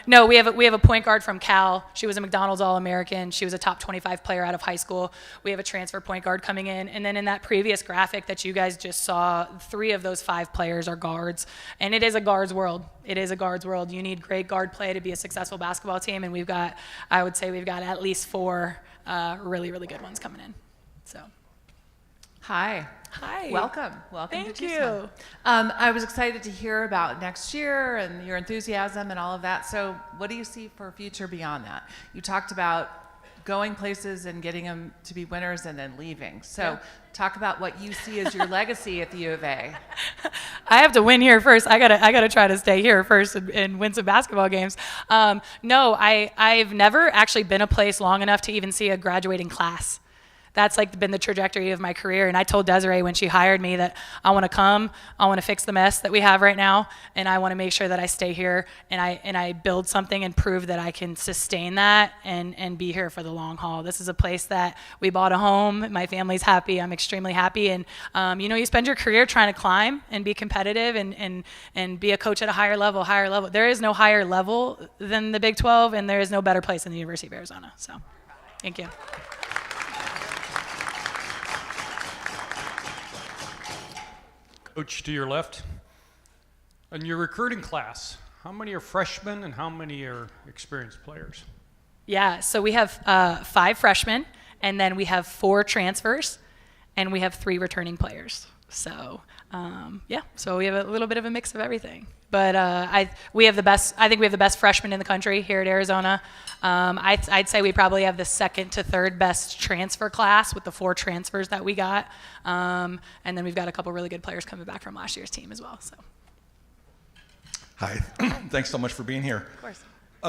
No, we have a point guard from Cal. She was a McDonald's All-American. She was a top 25 player out of high school. We have a transfer point guard coming in. And then in that previous graphic that you guys just saw, 3 of those 5 players are guards. And it is a guard's world. It is a guard's world. You need great guard play to be a successful basketball team. And I would say we've got at least 4 really, really good ones coming in. So. Hi. Welcome Thank to you. Tucson. I was excited to hear about next year and your enthusiasm and all of that. So what do you see for a future beyond that? You talked about going places and getting them to be winners and then leaving. So talk about what you see as your legacy at the U of A. I have to win here first. I gotta try to stay here first and win some basketball games. No, I've never actually been a place long enough to even see a graduating class. That's been the trajectory of my career. And I told Desiree when she hired me that I want to fix the mess that we have right now, and I want to make sure that I stay here and I build something and prove that I can sustain that and be here for the long haul. This is a place that we bought a home. My family's happy. I'm extremely happy. And you spend your career trying to climb and be competitive and be a coach at a higher level. There is no higher level than the Big 12, and there is no better place than the University of Arizona. So, thank you. Coach to your left. In your recruiting class, how many are freshmen and how many are experienced players? Yeah, so we have 5 freshmen, and then we have 4 transfers, and we have 3 returning players. So so we have a little bit of a mix of everything. But I think we have the best freshmen in the country here at Arizona. I'd say we probably have the second to third best transfer class with the 4 transfers that we got. And then we've got a couple really good players coming back from last year's team as well. So. Hi, thanks so much for being here. Of course.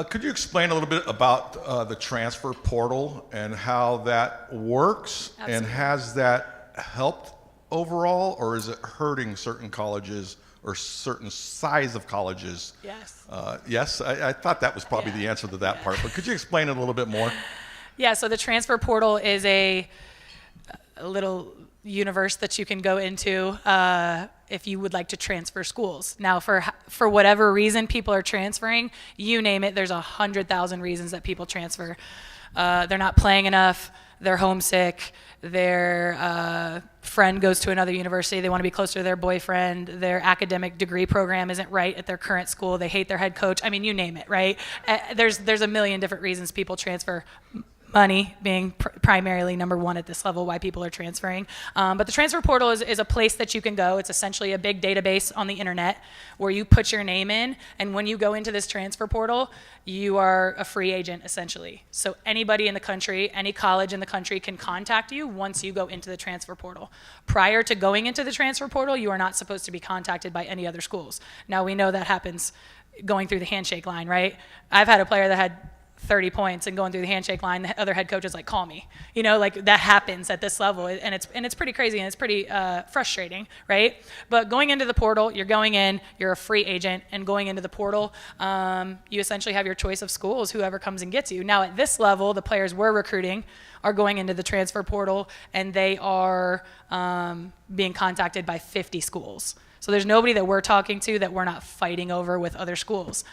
Could you explain a little bit about the transfer portal and how that works? Absolutely. And has that helped overall, or is it hurting certain colleges or certain size of colleges? Yes. Yes, I thought that was probably the answer to that part, but could you explain it a little bit more? Yeah, so the transfer portal is a little universe that you can go into if you would like to transfer schools. Now, for whatever reason people are transferring, you name it, there's 100,000 reasons that people transfer. They're not playing enough, they're homesick, their friend goes to another university, they want to be closer to their boyfriend, their academic degree program isn't right at their current school, they hate their head coach. I mean, you name it, right? There's a million different reasons people transfer. Money being primarily number one at this level, why people are transferring. But the transfer portal is a place that you can go. It's essentially a big database on the internet where you put your name in, and when you go into this transfer portal, you are a free agent essentially. So anybody in the country, any college in the country can contact you once you go into the transfer portal. Prior to going into the transfer portal, you are not supposed to be contacted by any other schools. Now we know that happens going through the handshake line, right? I've had a player that had 30 points and going through the handshake line, the other head coach is like, call me. You know, like that happens at this level, and it's pretty crazy and it's pretty frustrating, right? But going into the portal, you're going in, you're a free agent, and going into the portal, you essentially have your choice of schools, whoever comes and gets you. Now at this level, the players we're recruiting are going into the transfer portal, and they are being contacted by 50 schools. So there's nobody that we're talking to that we're not fighting over with other schools.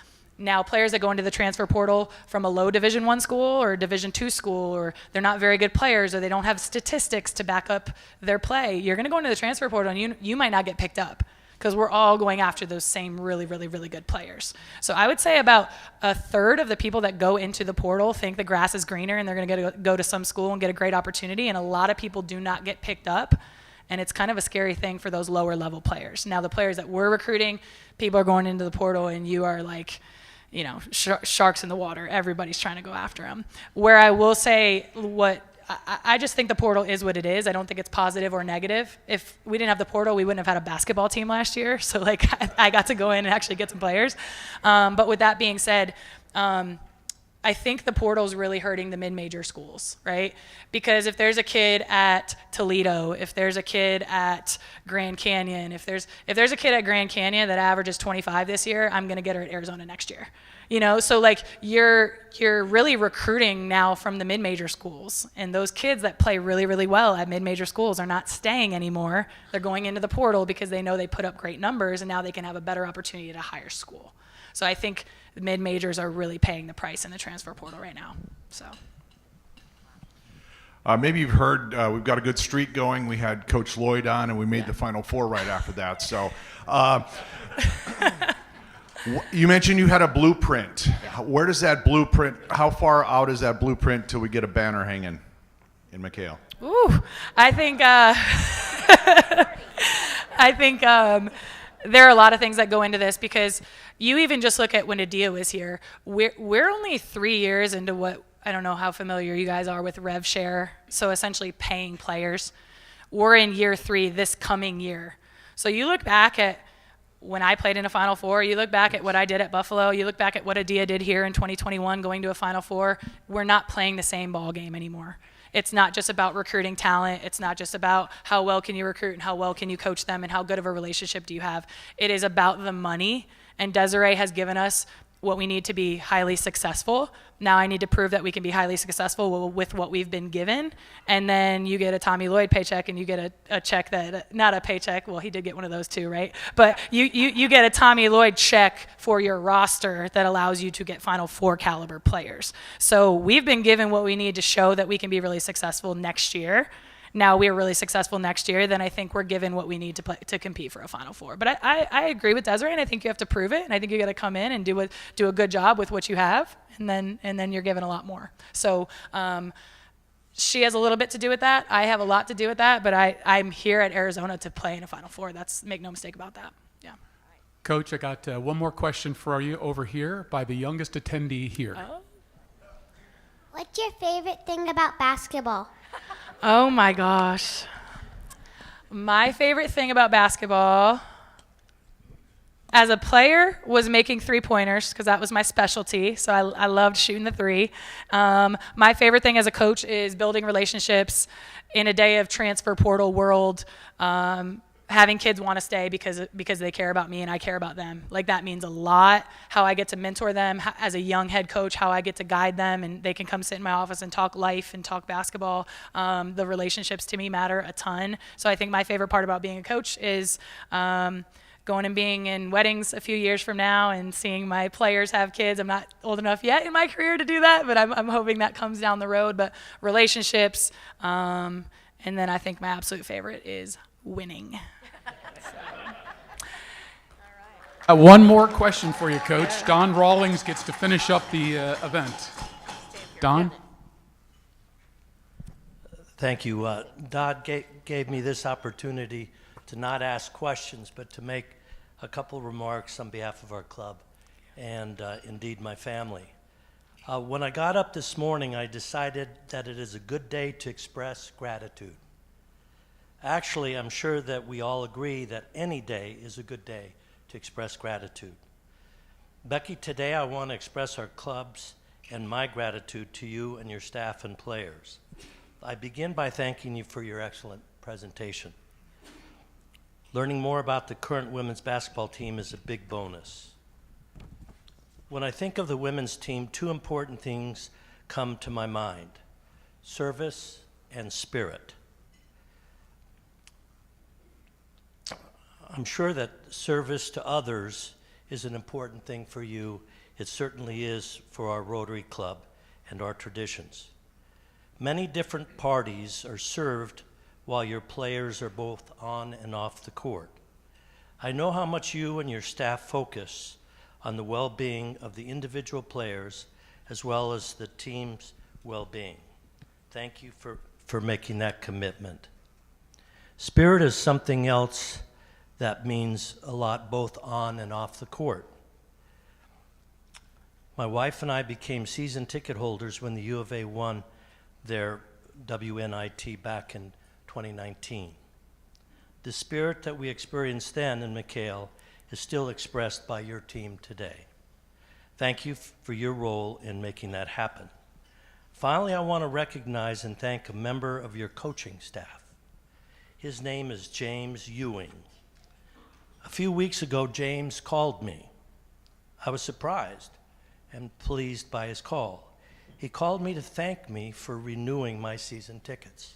Now, players that go into the transfer portal from a low Division I school or a Division II school, or they're not very good players, or they don't have statistics to back up their play, you're going to go into the transfer portal and you might not get picked up because we're all going after those same really, really, really good players. So I would say about a third of the people that go into the portal think the grass is greener and they're going to go to some school and get a great opportunity, and a lot of people do not get picked up. And it's kind of a scary thing for those lower level players. Now, the players that we're recruiting, people are going into the portal and you are like, you know, sharks in the water. Everybody's trying to go after them. Where I will say I just think the portal is what it is. I don't think it's positive or negative. If we didn't have the portal, we wouldn't have had a basketball team last year. So like I got to go in and actually get some players. But with that being said, I think the portal is really hurting the mid-major schools, right? Because if there's a kid at Toledo, if there's a kid at Grand Canyon, if there's a kid at Grand Canyon that averages 25 this year, I'm going to get her at Arizona next year. You know, so like you're really recruiting now from the mid-major schools, and those kids that play really, really well at mid-major schools are not staying anymore. They're going into the portal because they know they put up great numbers, and now they can have a better opportunity at a higher school. So I think the mid-majors are really paying the price in the transfer portal right now. So. Maybe you've heard we've got a good streak going. We had Coach Lloyd on, and we made the Final Four right after that. So you mentioned you had a blueprint. Where does that blueprint, how far out is that blueprint till we get a banner hanging in McHale? Ooh, I think there are a lot of things that go into this, because you even just look at when Adia was here. We're only 3 years into what, I don't know how familiar you guys are with rev share, so essentially paying players. We're in year 3 this coming year. So you look back at when I played in a Final Four, you look back at what I did at Buffalo, you look back at what Adia did here in 2021 going to a Final Four, we're not playing the same ball game anymore. It's not just about recruiting talent. It's not just about how well can you recruit and how well can you coach them and how good of a relationship do you have. It is about the money, and Desiree has given us what we need to be highly successful. Now I need to prove that we can be highly successful with what we've been given. And then you get a Tommy Lloyd paycheck, and you get a check that, not a paycheck, well, he did get one of those too, right? But you get a Tommy Lloyd check for your roster that allows you to get Final Four caliber players. So we've been given what we need to show that we can be really successful next year. Now we're really successful next year, then I think we're given what we need to compete for a Final Four. But I agree with Desiree, and I think you have to prove it, and I think you got to come in and do a good job with what you have, and then you're given a lot more. So she has a little bit to do with that. I have a lot to do with that, but I'm here at Arizona to play in a Final Four. Make no mistake about that. Yeah. Coach, I got one more question for you over here by the youngest attendee here. What's your favorite thing about basketball? Oh my gosh. My favorite thing about basketball as a player was making three-pointers because that was my specialty. So I loved shooting the three. My favorite thing as a coach is building relationships in a day of transfer portal world, having kids want to stay because they care about me and I care about them. Like, that means a lot. How I get to mentor them as a young head coach, how I get to guide them, and they can come sit in my office and talk life and talk basketball. The relationships to me matter a ton. So I think my favorite part about being a coach is going and being in weddings a few years from now and seeing my players have kids. I'm not old enough yet in my career to do that, but I'm hoping that comes down the road. But relationships, and then I think my absolute favorite is winning. One more question for you, Coach. Don Rawlings gets to finish up the event. Don? Thank you. Dodd gave me this opportunity to not ask questions, but to make a couple remarks on behalf of our club and indeed my family. When I got up this morning, I decided that it is a good day to express gratitude. Actually, I'm sure that we all agree that any day is a good day to express gratitude. Becky, today I want to express our club's and my gratitude to you and your staff and players. I begin by thanking you for your excellent presentation. Learning more about the current women's basketball team is a big bonus. When I think of the women's team, two important things come to my mind: service and spirit. I'm sure that service to others is an important thing for you. It certainly is for our Rotary Club and our traditions. Many different parties are served while your players are both on and off the court. I know how much you and your staff focus on the well-being of the individual players as well as the team's well-being. Thank you for making that commitment. Spirit is something else that means a lot both on and off the court. My wife and I became season ticket holders when the U of A won their WNIT back in 2019. The spirit that we experienced then in McHale is still expressed by your team today. Thank you for your role in making that happen. Finally, I want to recognize and thank a member of your coaching staff. His name is James Ewing. A few weeks ago, James called me. I was surprised and pleased by his call. He called me to thank me for renewing my season tickets.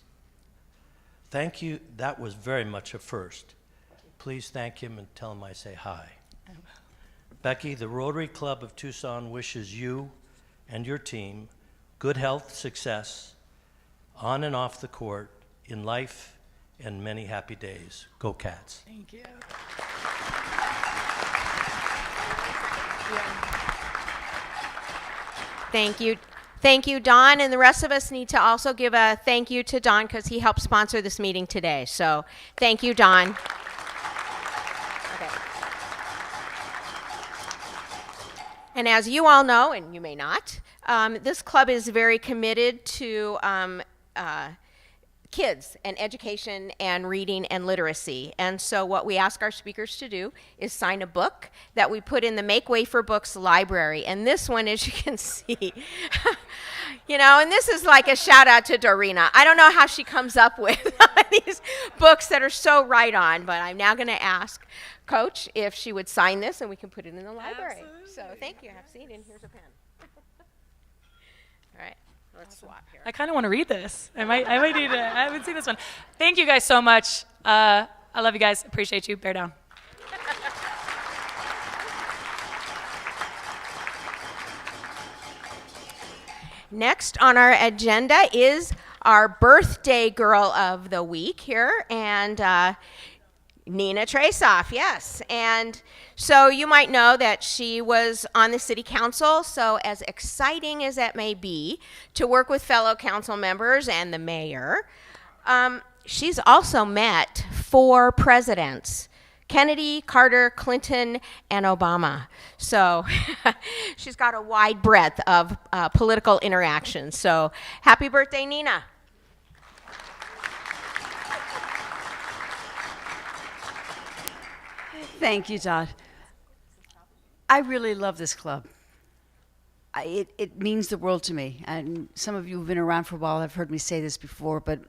Thank you. That was very much a first. Please thank him and tell him I say hi. Becky, the Rotary Club of Tucson wishes you and your team good health, success, on and off the court, in life, and many happy days. Go Cats. Thank you. Thank you. Thank you, Don, and the rest of us need to also give a thank you to Don because he helped sponsor this meeting today. So thank you, Don. Okay. And as you all know, and you may not, this club is very committed to kids and education and reading and literacy. And so what we ask our speakers to do is sign a book that we put in the Make Way for Books library. And this one, as you can see, you know, and this is like a shout out to Dorina. I don't know how she comes up with these books that are so right on, but I'm now going to ask Coach if she would sign this and we can put it in the library. Absolutely. So thank you. Have a seat, and here's a pen. All right. Let's swap here. I kind of want to read this. I might need to. I haven't seen this one. Thank you guys so much. I love you guys. Appreciate you. Bear down. Next on our agenda is our birthday girl of the week here, and Nina Trasoff, yes. And so you might know that she was on the city council, so as exciting as that may be to work with fellow council members and the mayor, she's also met 4 presidents: Kennedy, Carter, Clinton, and Obama. So she's got a wide breadth of political interactions. So happy birthday, Nina. Thank you, Dot. I really love this club. It means the world to me. And some of you who've been around for a while have heard me say this before, but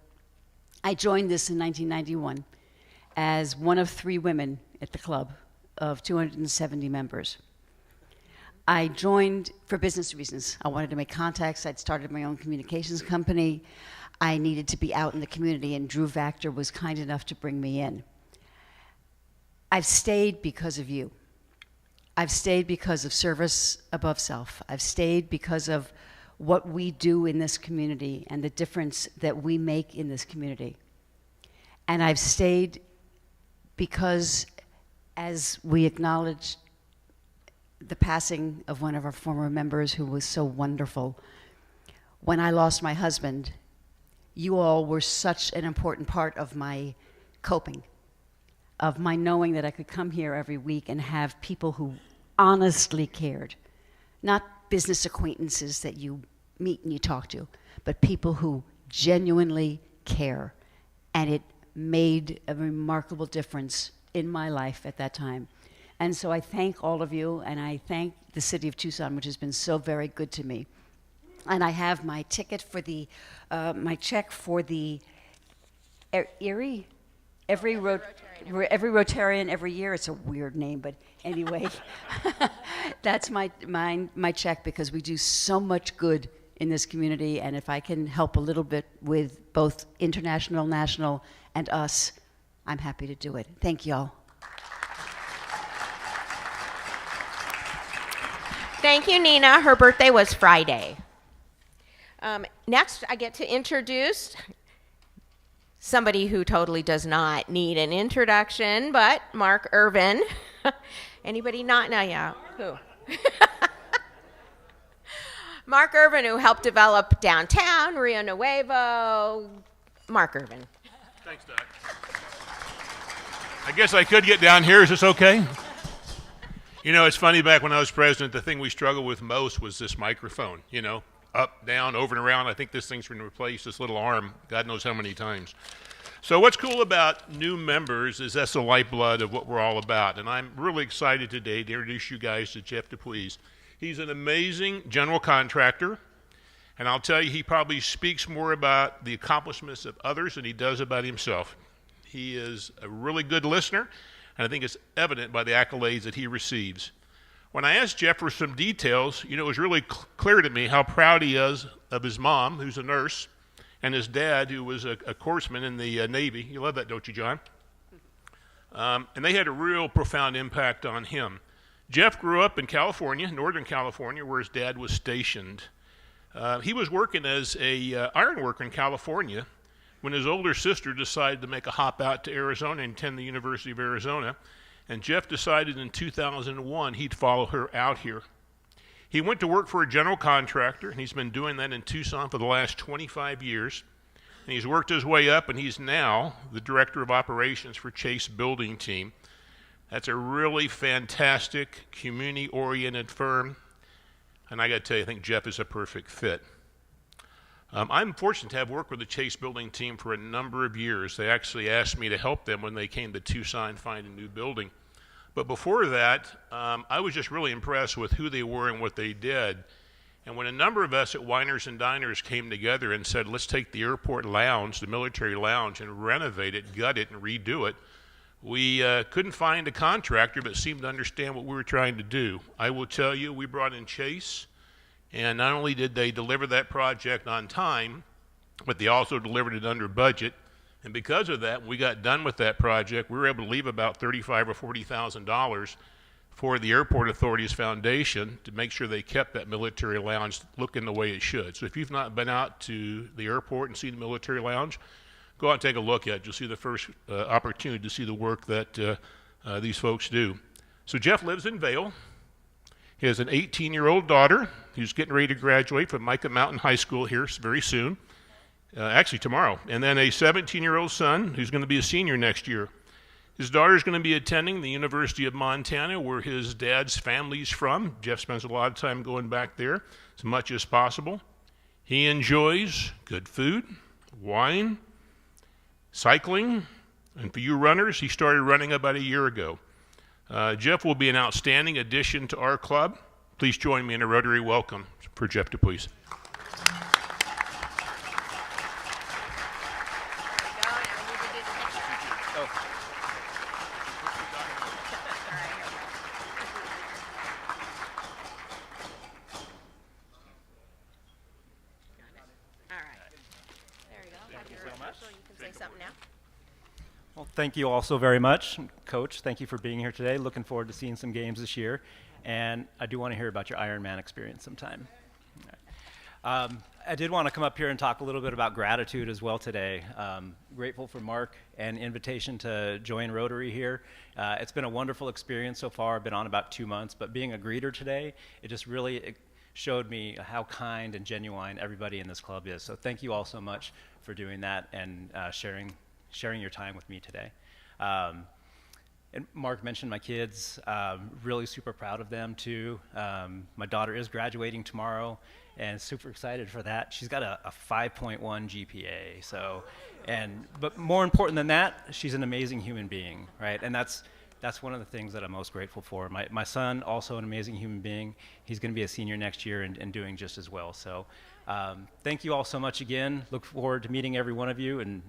I joined this in 1991 as one of 3 women at the club of 270 members. I joined for business reasons. I wanted to make contacts. I'd started my own communications company. I needed to be out in the community, and Drew Vactor was kind enough to bring me in. I've stayed because of you. I've stayed because of service above self. I've stayed because of what we do in this community and the difference that we make in this community. And I've stayed because, as we acknowledge the passing of one of our former members who was so wonderful, when I lost my husband, you all were such an important part of my coping, of my knowing that I could come here every week and have people who honestly cared. Not business acquaintances that you meet and you talk to, but people who genuinely care. And it made a remarkable difference in my life at that time. And so I thank all of you, and I thank the city of Tucson, which has been so very good to me. And I have my ticket for the, my check for the Erie, every Rotarian every year. It's a weird name, but anyway, that's my check, because we do so much good in this community, and if I can help a little bit with both international, national, and us, I'm happy to do it. Thank you all. Thank you, Nina. Her birthday was Friday. Next, I get to introduce somebody who totally does not need an introduction, but Mark Irvin. Anybody not know? Yeah, who? Mark Irvin, who helped develop downtown, Rio Nuevo. Mark Irvin. Thanks, Doc. I guess I could get down here. Is this okay? You know, it's funny, back when I was president, the thing we struggled with most was this microphone, you know, up, down, over and around. I think this thing's going to replace this little arm, God knows how many times. So what's cool about new members is that's the lifeblood of what we're all about. And I'm really excited today to introduce you guys to Jeff DePuise. He's an amazing general contractor. And I'll tell you, he probably speaks more about the accomplishments of others than he does about himself. He is a really good listener, and I think it's evident by the accolades that he receives. When I asked Jeff for some details, you know, it was really clear to me how proud he is of his mom, who's a nurse, and his dad, who was a corpsman in the Navy. You love that, don't you, John? And they had a real profound impact on him. Jeff grew up in California, Northern California, where his dad was stationed. He was working as a iron worker in California when his older sister decided to make a hop out to Arizona and attend the University of Arizona. And Jeff decided in 2001 he'd follow her out here. He went to work for a general contractor, and he's been doing that in Tucson for the last 25 years. And he's worked his way up, and he's now the director of operations for Chase Building Team. That's a really fantastic, community-oriented firm. And I got to tell you, I think Jeff is a perfect fit. I'm fortunate to have worked with the Chase Building Team for a number of years. They actually asked me to help them when they came to Tucson find a new building. But before that, I was just really impressed with who they were and what they did. And when a number of us at Winers and Diners came together and said, let's take the airport lounge, the military lounge, and renovate it, gut it, and redo it, we couldn't find a contractor that seemed to understand what we were trying to do. I will tell you, we brought in Chase, and not only did they deliver that project on time, but they also delivered it under budget. And because of that, when we got done with that project, we were able to leave about $35,000 or $40,000 for the Airport Authority's foundation to make sure they kept that military lounge looking the way it should. So if you've not been out to the airport and seen the military lounge, go out and take a look at. You'll see the first opportunity to see the work that these folks do. So Jeff lives in Vail. He has an 18-year-old daughter who's getting ready to graduate from Micah Mountain High School here very soon, actually tomorrow, and then a 17-year-old son who's going to be a senior next year. His daughter's going to be attending the University of Montana, where his dad's family's from. Jeff spends a lot of time going back there as much as possible. He enjoys good food, wine, cycling, and for you runners, he started running about a year ago. Jeff will be an outstanding addition to our club. Please join me in a Rotary welcome for Jeff DePuis. Well, thank you all so very much. Coach, thank you for being here today. Looking forward to seeing some games this year. And I do want to hear about your Ironman experience sometime. I did want to come up here and talk a little bit about gratitude as well today. Grateful for Mark and invitation to join Rotary here. It's been a wonderful experience so far. I've been on about 2 months, but being a greeter today, it just really showed me how kind and genuine everybody in this club is. So thank you all so much for doing that and sharing your time with me today. And Mark mentioned my kids, really super proud of them too. My daughter is graduating tomorrow and super excited for that. She's got a 5.1 GPA, so, but more important than that, she's an amazing human being, right? And that's one of the things that I'm most grateful for. My son, also an amazing human being. He's gonna be a senior next year and doing just as well. So thank you all so much again. Look forward to meeting every one of you, and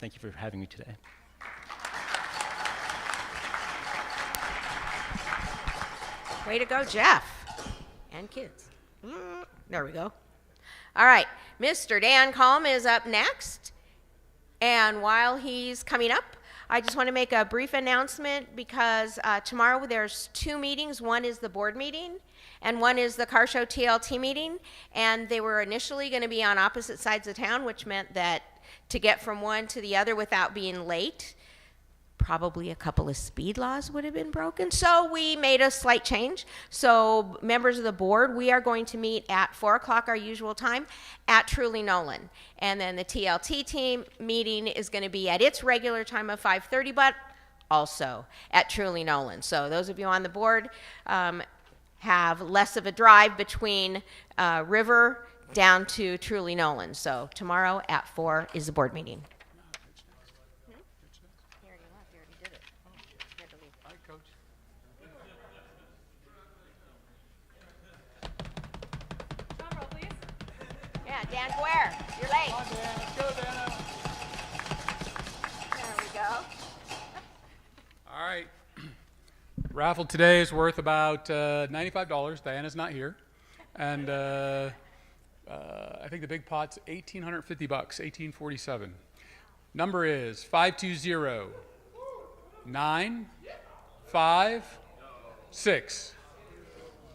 thank you for having me today. Way to go, Jeff. And kids. There we go. All right, Mr. Dan Colm is up next. And while he's coming up, I just want to make a brief announcement because tomorrow there's 2 meetings. One is the board meeting, and one is the Car Show TLT meeting. And they were initially going to be on opposite sides of town, which meant that to get from one to the other without being late, probably a couple of speed laws would have been broken. So we made a slight change. So members of the board, we are going to meet at 4 o'clock, our usual time, at Truly Nolan. And then the TLT team meeting is going to be at its regular time of 5:30, but also at Truly Nolan. So those of you on the board have less of a drive between River down to Truly Nolan. So tomorrow at 4 is the board meeting. Dan Guerre, you're late. Come on, Dan. Let's go, Dan. There we go. All right. Raffle today is worth about $95. Diana's not here. And I think the big pot's $1,850, $1,847. Number is 520-956.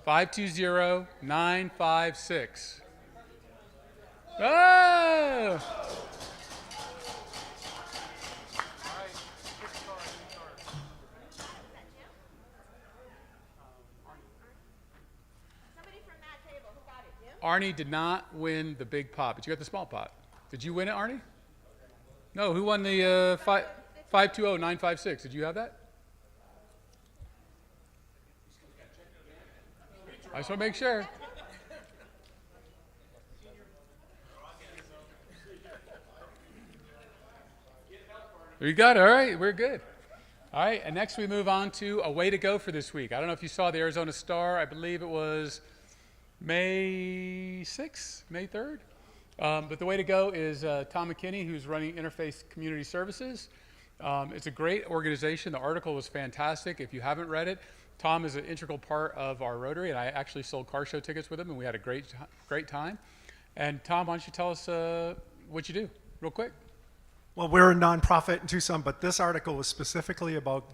520-956. Oh! Arnie did not win the big pot, but you got the small pot. Did you win it, Arnie? No, who won the 520-956? Did you have that? I just want to make sure. You got it. All right, we're good. All right, and next we move on to a way to go for this week. I don't know if you saw the Arizona Star. I believe it was May 6th, May 3rd. But the way to go is Tom McKinney, who's running Interfaith Community Services. It's a great organization. The article was fantastic. If you haven't read it, Tom is an integral part of our Rotary, and I actually sold car show tickets with him, and we had a great time. And Tom, why don't you tell us what you do, real quick? Well, we're a nonprofit in Tucson, but this article was specifically about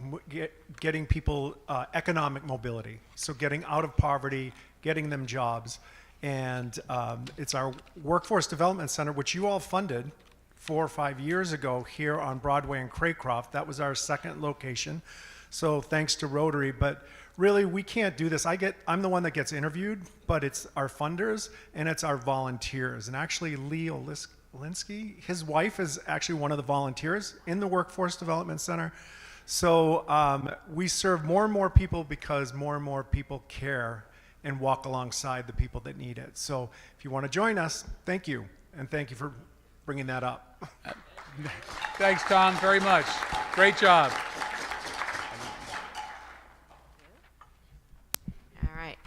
getting people economic mobility. So getting out of poverty, getting them jobs. And it's our Workforce Development Center, which you all funded 4 or 5 years ago here on Broadway in Craycroft. That was our second location. So thanks to Rotary, but really we can't do this. I'm the one that gets interviewed, but it's our funders and it's our volunteers. And actually Lee Olinsky, his wife is actually one of the volunteers in the Workforce Development Center. So we serve more and more people because more and more people care and walk alongside the people that need it. So if you want to join us, thank you. And thank you for bringing that up. Thanks, Tom, very much. Great job. All right.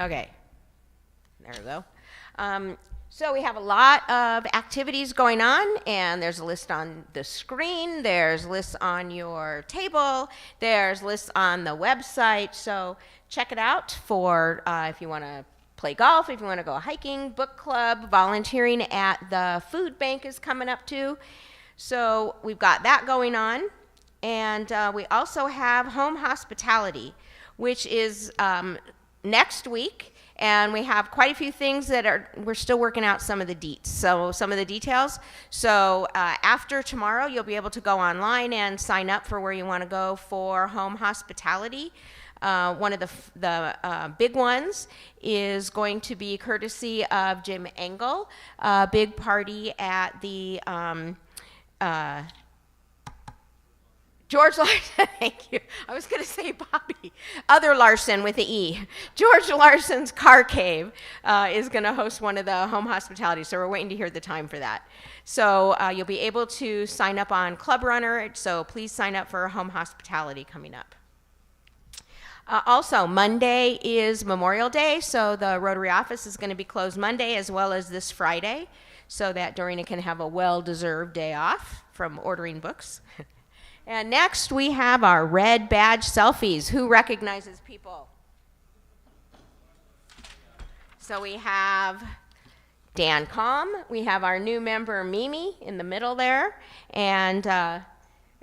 Okay. There we go. So we have a lot of activities going on, and there's a list on the screen. There's lists on your table. There's lists on the website. So check it out for if you want to play golf, if you want to go hiking, book club, volunteering at the food bank is coming up too. So we've got that going on. And we also have home hospitality, which is next week. And we have quite a few things that we're still working out some of the details. So after tomorrow, you'll be able to go online and sign up for where you want to go for home hospitality. One of the big ones is going to be courtesy of Jim Engel, a big party at the George Larson, thank you. I was going to say Bobby. Other Larson with the E. George Larson's Car Cave is going to host one of the home hospitality, so we're waiting to hear the time for that. So you'll be able to sign up on Club Runner, so please sign up for home hospitality coming up. Also, Monday is Memorial Day, so the Rotary office is going to be closed Monday as well as this Friday, so that Dorina can have a well-deserved day off from ordering books. And next, we have our red badge selfies. Who recognizes people? So we have Dan Calm. We have our new member, Mimi, in the middle there. And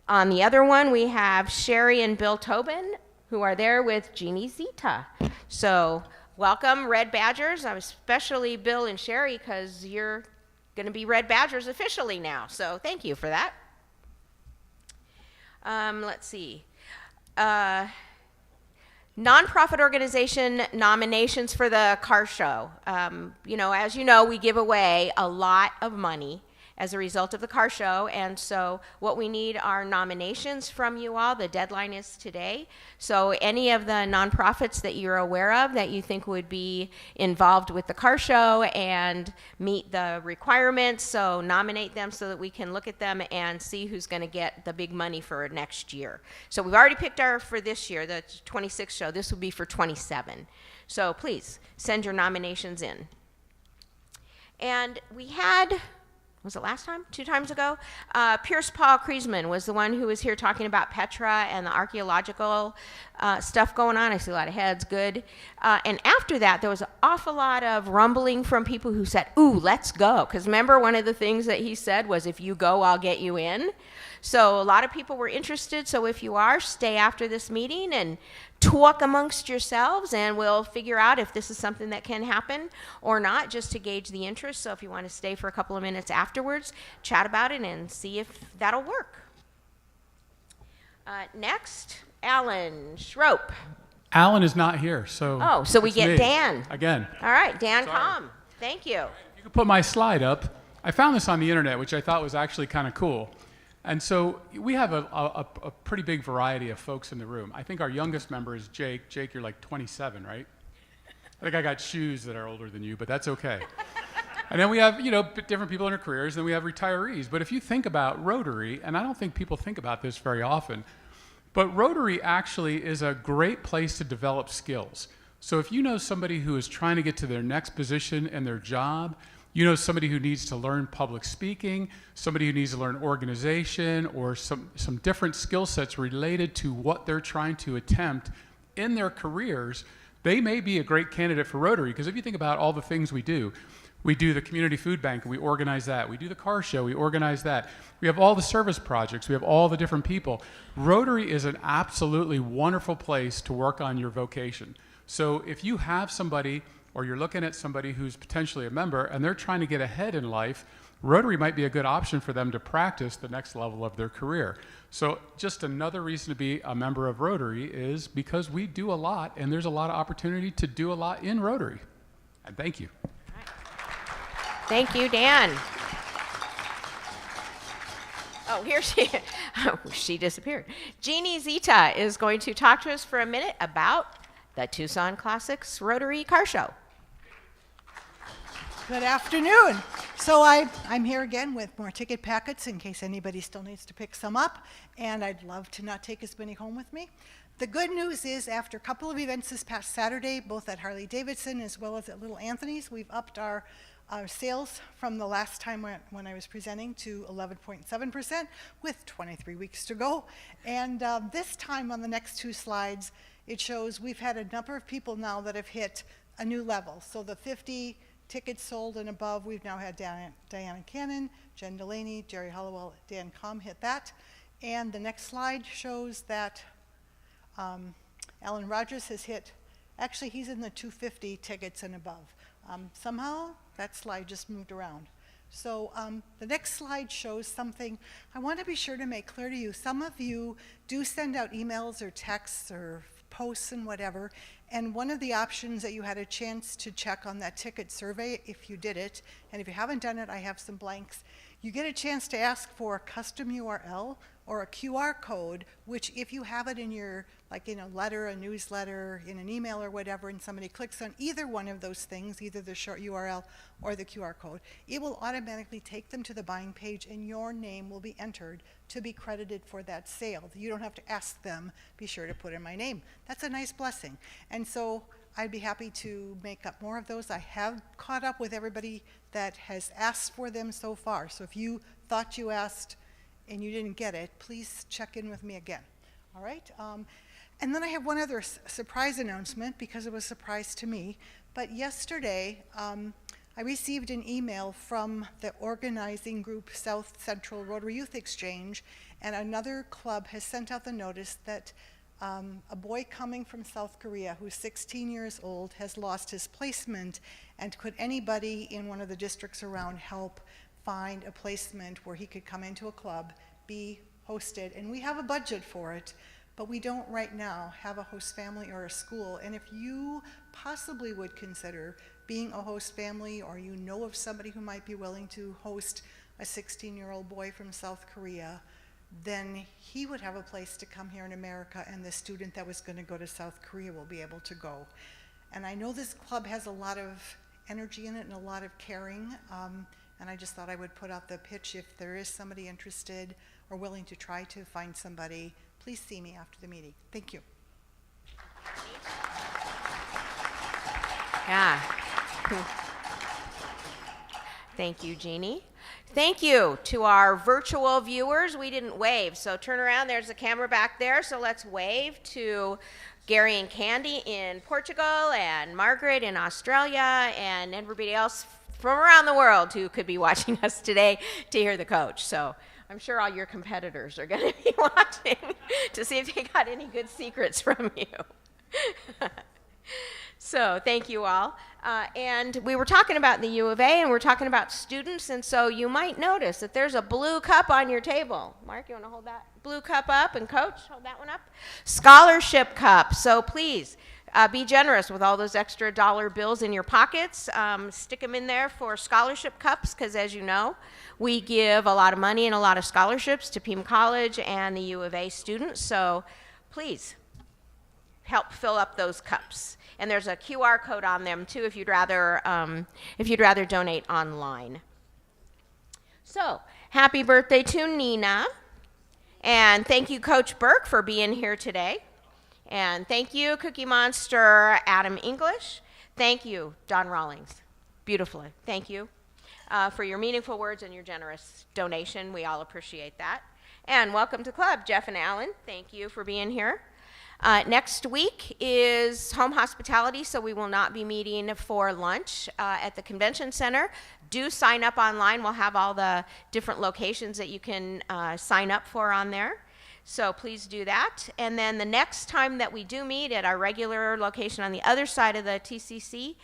on the other one, we have Sherry and Bill Tobin, who are there with Jeannie Zita. So welcome, Red Badgers, especially Bill and Sherry, because you're going to be Red Badgers officially now. So thank you for that. Let's see. Nonprofit organization nominations for the car show. As you know, we give away a lot of money as a result of the car show, and so what we need are nominations from you all. The deadline is today. So any of the nonprofits that you're aware of that you think would be involved with the car show and meet the requirements, so nominate them so that we can look at them and see who's going to get the big money for next year. So we've already picked our for this year, the 26th show. This will be for 27. So please send your nominations in. And we had, was it last time? 2 times ago? Pierce Paul Kriesman was the one who was here talking about Petra and the archaeological stuff going on. I see a lot of heads, good. And after that, there was an awful lot of rumbling from people who said, ooh, let's go. Because remember, one of the things that he said was, if you go, I'll get you in. So a lot of people were interested. So if you are, stay after this meeting and talk amongst yourselves, and we'll figure out if this is something that can happen or not, just to gauge the interest. So if you want to stay for a couple of minutes afterwards, chat about it and see if that'll work. Next, Alan Schroep. Alan is not here, so. Oh, so we get me. Dan. Again. All right, Dan Sorry. Calm. Thank you. You can put my slide up. I found this on the internet, which I thought was actually kind of cool. And so we have a pretty big variety of folks in the room. I think our youngest member is Jake. Jake, you're like 27, right? I think I got shoes that are older than you, but that's okay. And then we have, different people in their careers, and we have retirees. But if you think about Rotary, and I don't think people think about this very often, but Rotary actually is a great place to develop skills. So if you know somebody who is trying to get to their next position in their job, you know somebody who needs to learn public speaking, somebody who needs to learn organization, or some different skill sets related to what they're trying to attempt in their careers, they may be a great candidate for Rotary. Because if you think about all the things we do the community food bank, and we organize that. We do the car show, we organize that. We have all the service projects, we have all the different people. Rotary is an absolutely wonderful place to work on your vocation. So if you have somebody, or you're looking at somebody who's potentially a member and they're trying to get ahead in life, Rotary might be a good option for them to practice the next level of their career. So just another reason to be a member of Rotary is because we do a lot, and there's a lot of opportunity to do a lot in Rotary. And thank you. Thank you, Dan. Oh, here she, oh, she disappeared. Jeannie Zita is going to talk to us for a minute about the Tucson Classics Rotary Car Show. Good afternoon. So I'm here again with more ticket packets in case anybody still needs to pick some up, and I'd love to not take as many home with me. The good news is after a couple of events this past Saturday, both at Harley-Davidson as well as at Little Anthony's, we've upped our sales from the last time when I was presenting to 11.7% with 23 weeks to go. And this time on the next two slides, it shows we've had a number of people now that have hit a new level. So the 50 tickets sold and above, we've now had Diana Cannon, Jen Delaney, Jerry Hollowell, Dan Com hit that. And the next slide shows that Alan Rogers has hit, actually he's in the 250 tickets and above. Somehow that slide just moved around. So the next slide shows something I want to be sure to make clear to you. Some of you do send out emails or texts or posts and whatever, and one of the options that you had a chance to check on that ticket survey, if you did it, and if you haven't done it, I have some blanks, you get a chance to ask for a custom URL or a QR code, which if you have it in your, like in a letter, a newsletter, in an email or whatever, and somebody clicks on either one of those things, either the short URL or the QR code, it will automatically take them to the buying page and your name will be entered to be credited for that sale. You don't have to ask them, be sure to put in my name. That's a nice blessing. And so I'd be happy to make up more of those. I have caught up with everybody that has asked for them so far. So if you thought you asked and you didn't get it, please check in with me again. All right? And then I have one other surprise announcement because it was a surprise to me. But yesterday, I received an email from the organizing group South Central Rotary Youth Exchange, and another club has sent out the notice that a boy coming from South Korea who's 16 years old has lost his placement, and could anybody in one of the districts around help find a placement where he could come into a club, be hosted, and we have a budget for it, but we don't right now have a host family or a school. And if you possibly would consider being a host family, or you know of somebody who might be willing to host a 16-year-old boy from South Korea, then he would have a place to come here in America, and the student that was going to go to South Korea will be able to go. And I know this club has a lot of energy in it and a lot of caring, and I just thought I would put out the pitch. If there is somebody interested or willing to try to find somebody, please see me after the meeting. Thank you. Yeah. Thank you, Jeannie. Thank you to our virtual viewers. We didn't wave, so turn around. There's the camera back there, so let's wave to Gary and Candy in Portugal, and Margaret in Australia, and everybody else from around the world who could be watching us today to hear the coach. So I'm sure all your competitors are going to be watching to see if they got any good secrets from you. So thank you all. And we were talking about the U of A, and we're talking about students, and so you might notice that there's a blue cup on your table. Mark, you want to hold that blue cup up, and Coach, hold that one up? Scholarship cup. So please be generous with all those extra dollar bills in your pockets. Stick them in there for scholarship cups, because as you know, we give a lot of money and a lot of scholarships to Pima College and the U of A students. So please help fill up those cups. And there's a QR code on them too if you'd rather donate online. So happy birthday to Nina, and thank you, Coach Burke, for being here today. And thank you, Cookie Monster Adam English. Thank you, Don Rawlings. Beautifully. Thank you for your meaningful words and your generous donation. We all appreciate that. And welcome to Club, Jeff and Alan. Thank you for being here. Next week is home hospitality, so we will not be meeting for lunch at the convention center. Do sign up online. We'll have all the different locations that you can sign up for on there. So please do that. And then the next time that we do meet at our regular location on the other side of the TCC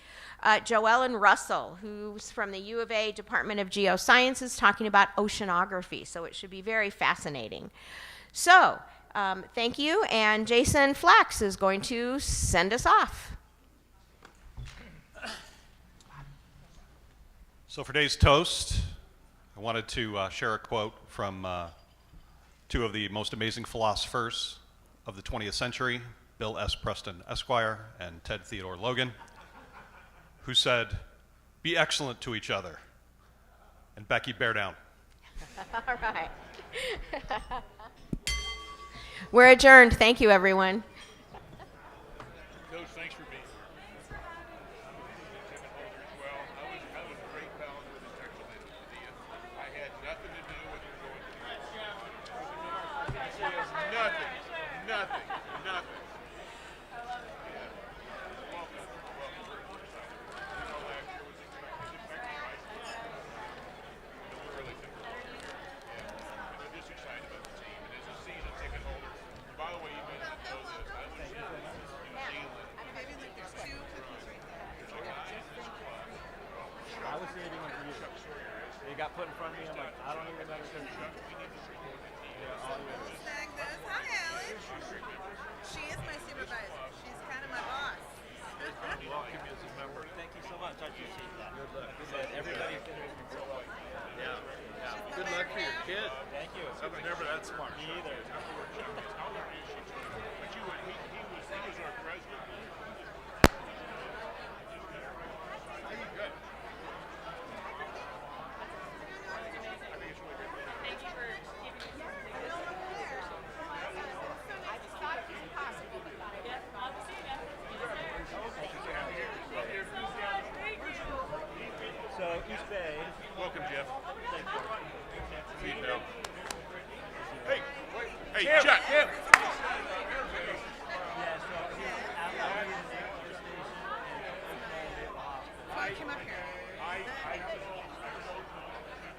Joellen Russell, who's from the U of A Department of Geosciences, talking about oceanography. So it should be very fascinating. So thank you, and Jason Flax is going to send us off. So for today's toast, I wanted to share a quote from two of the most amazing philosophers of the 20th century, Bill S. Preston Esquire and Ted Theodore Logan, who said, "Be excellent to each other." And Becky, bear down. All right. We're adjourned. Thank you, everyone. Coach, thanks for being here. Well, I was great pals with the Texas Lydia. I had nothing to do with her going to nothing. I love it. Welcome. Last year was expected, right? We're really thankful. Yeah. We're just excited about the team. And as a season ticket holder, by the way, you may not know this, I was in New Zealand. I was saving them for you. They got put in front of me. I'm like, I don't even know who they're Snag this. Hi, Alex. She is my supervisor. She's kind of my boss. Welcome as a member. Thank you so much. I appreciate that. Good luck. Everybody's been doing so well. Yeah. Good luck for your kid. Thank you. I was never that smart. Me either. But he was our president. Good. Thank you for giving me something. So, East Bay. Welcome, Jeff. Thank you. See you now. Hey, wait. Hey, Jeff, Chuck. Jeff. Yeah, so he's out in the Air Station I came up here.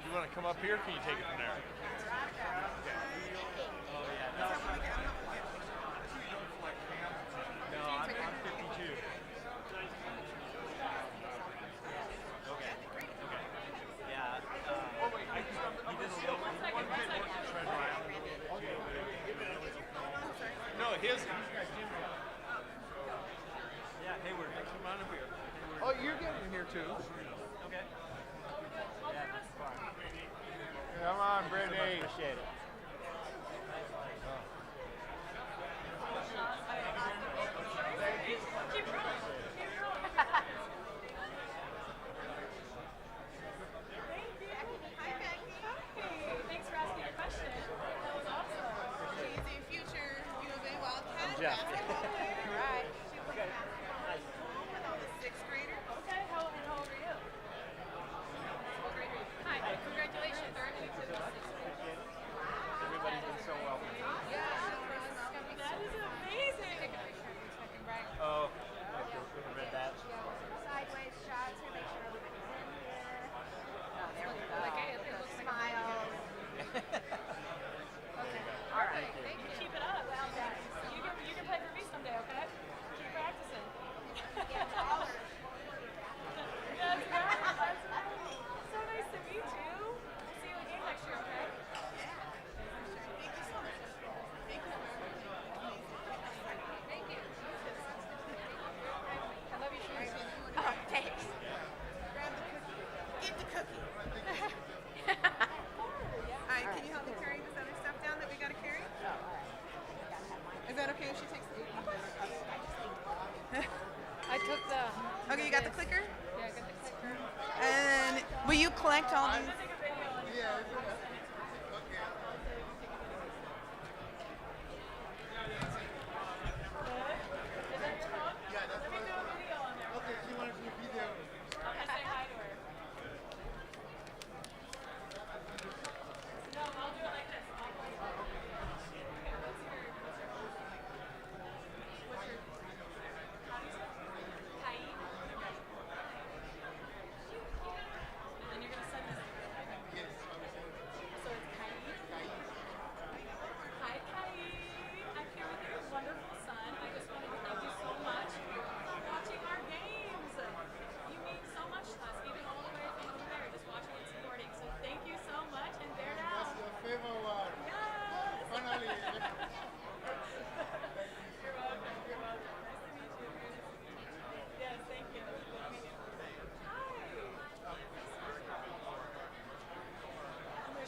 You want to come up here? Can you take it from there? Oh, yeah. No, I'm 52. Okay. Yeah. He did a little. No, his. Yeah, Hayward, come on up here. Oh, you're getting in here too. Okay. Yeah, that's fine. Come on, Brittany. Appreciate it. Keep rolling. Thanks for asking a question. That was awesome. She's a future U of A Wildcat Jeff. basketball player. Right. She was at home with all the sixth graders. Okay, how old are you? What grade are you? Hi, congratulations. Everybody's been so welcome. That is amazing. Oh, I read that. Sideways shots to make sure everybody's in here. There we go. Like, it looks like Smiles. Okay. All right. Thank you. Keep it up. Well done. You can play for me someday, okay? Keep practicing. That's right. That's right. So nice to meet you. We'll see you again next year, okay? Thank you so much. Thank you. Thank you. I love you, Shirley. Oh, thanks. Grab the cookie. Get the cookie. All right, can you help me carry this other stuff down that we got to carry? Is that okay if she takes the I took the... Okay, you got the clicker? Yeah, I got the clicker. And will you collect all these?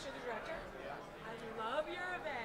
You're the director? I love your event.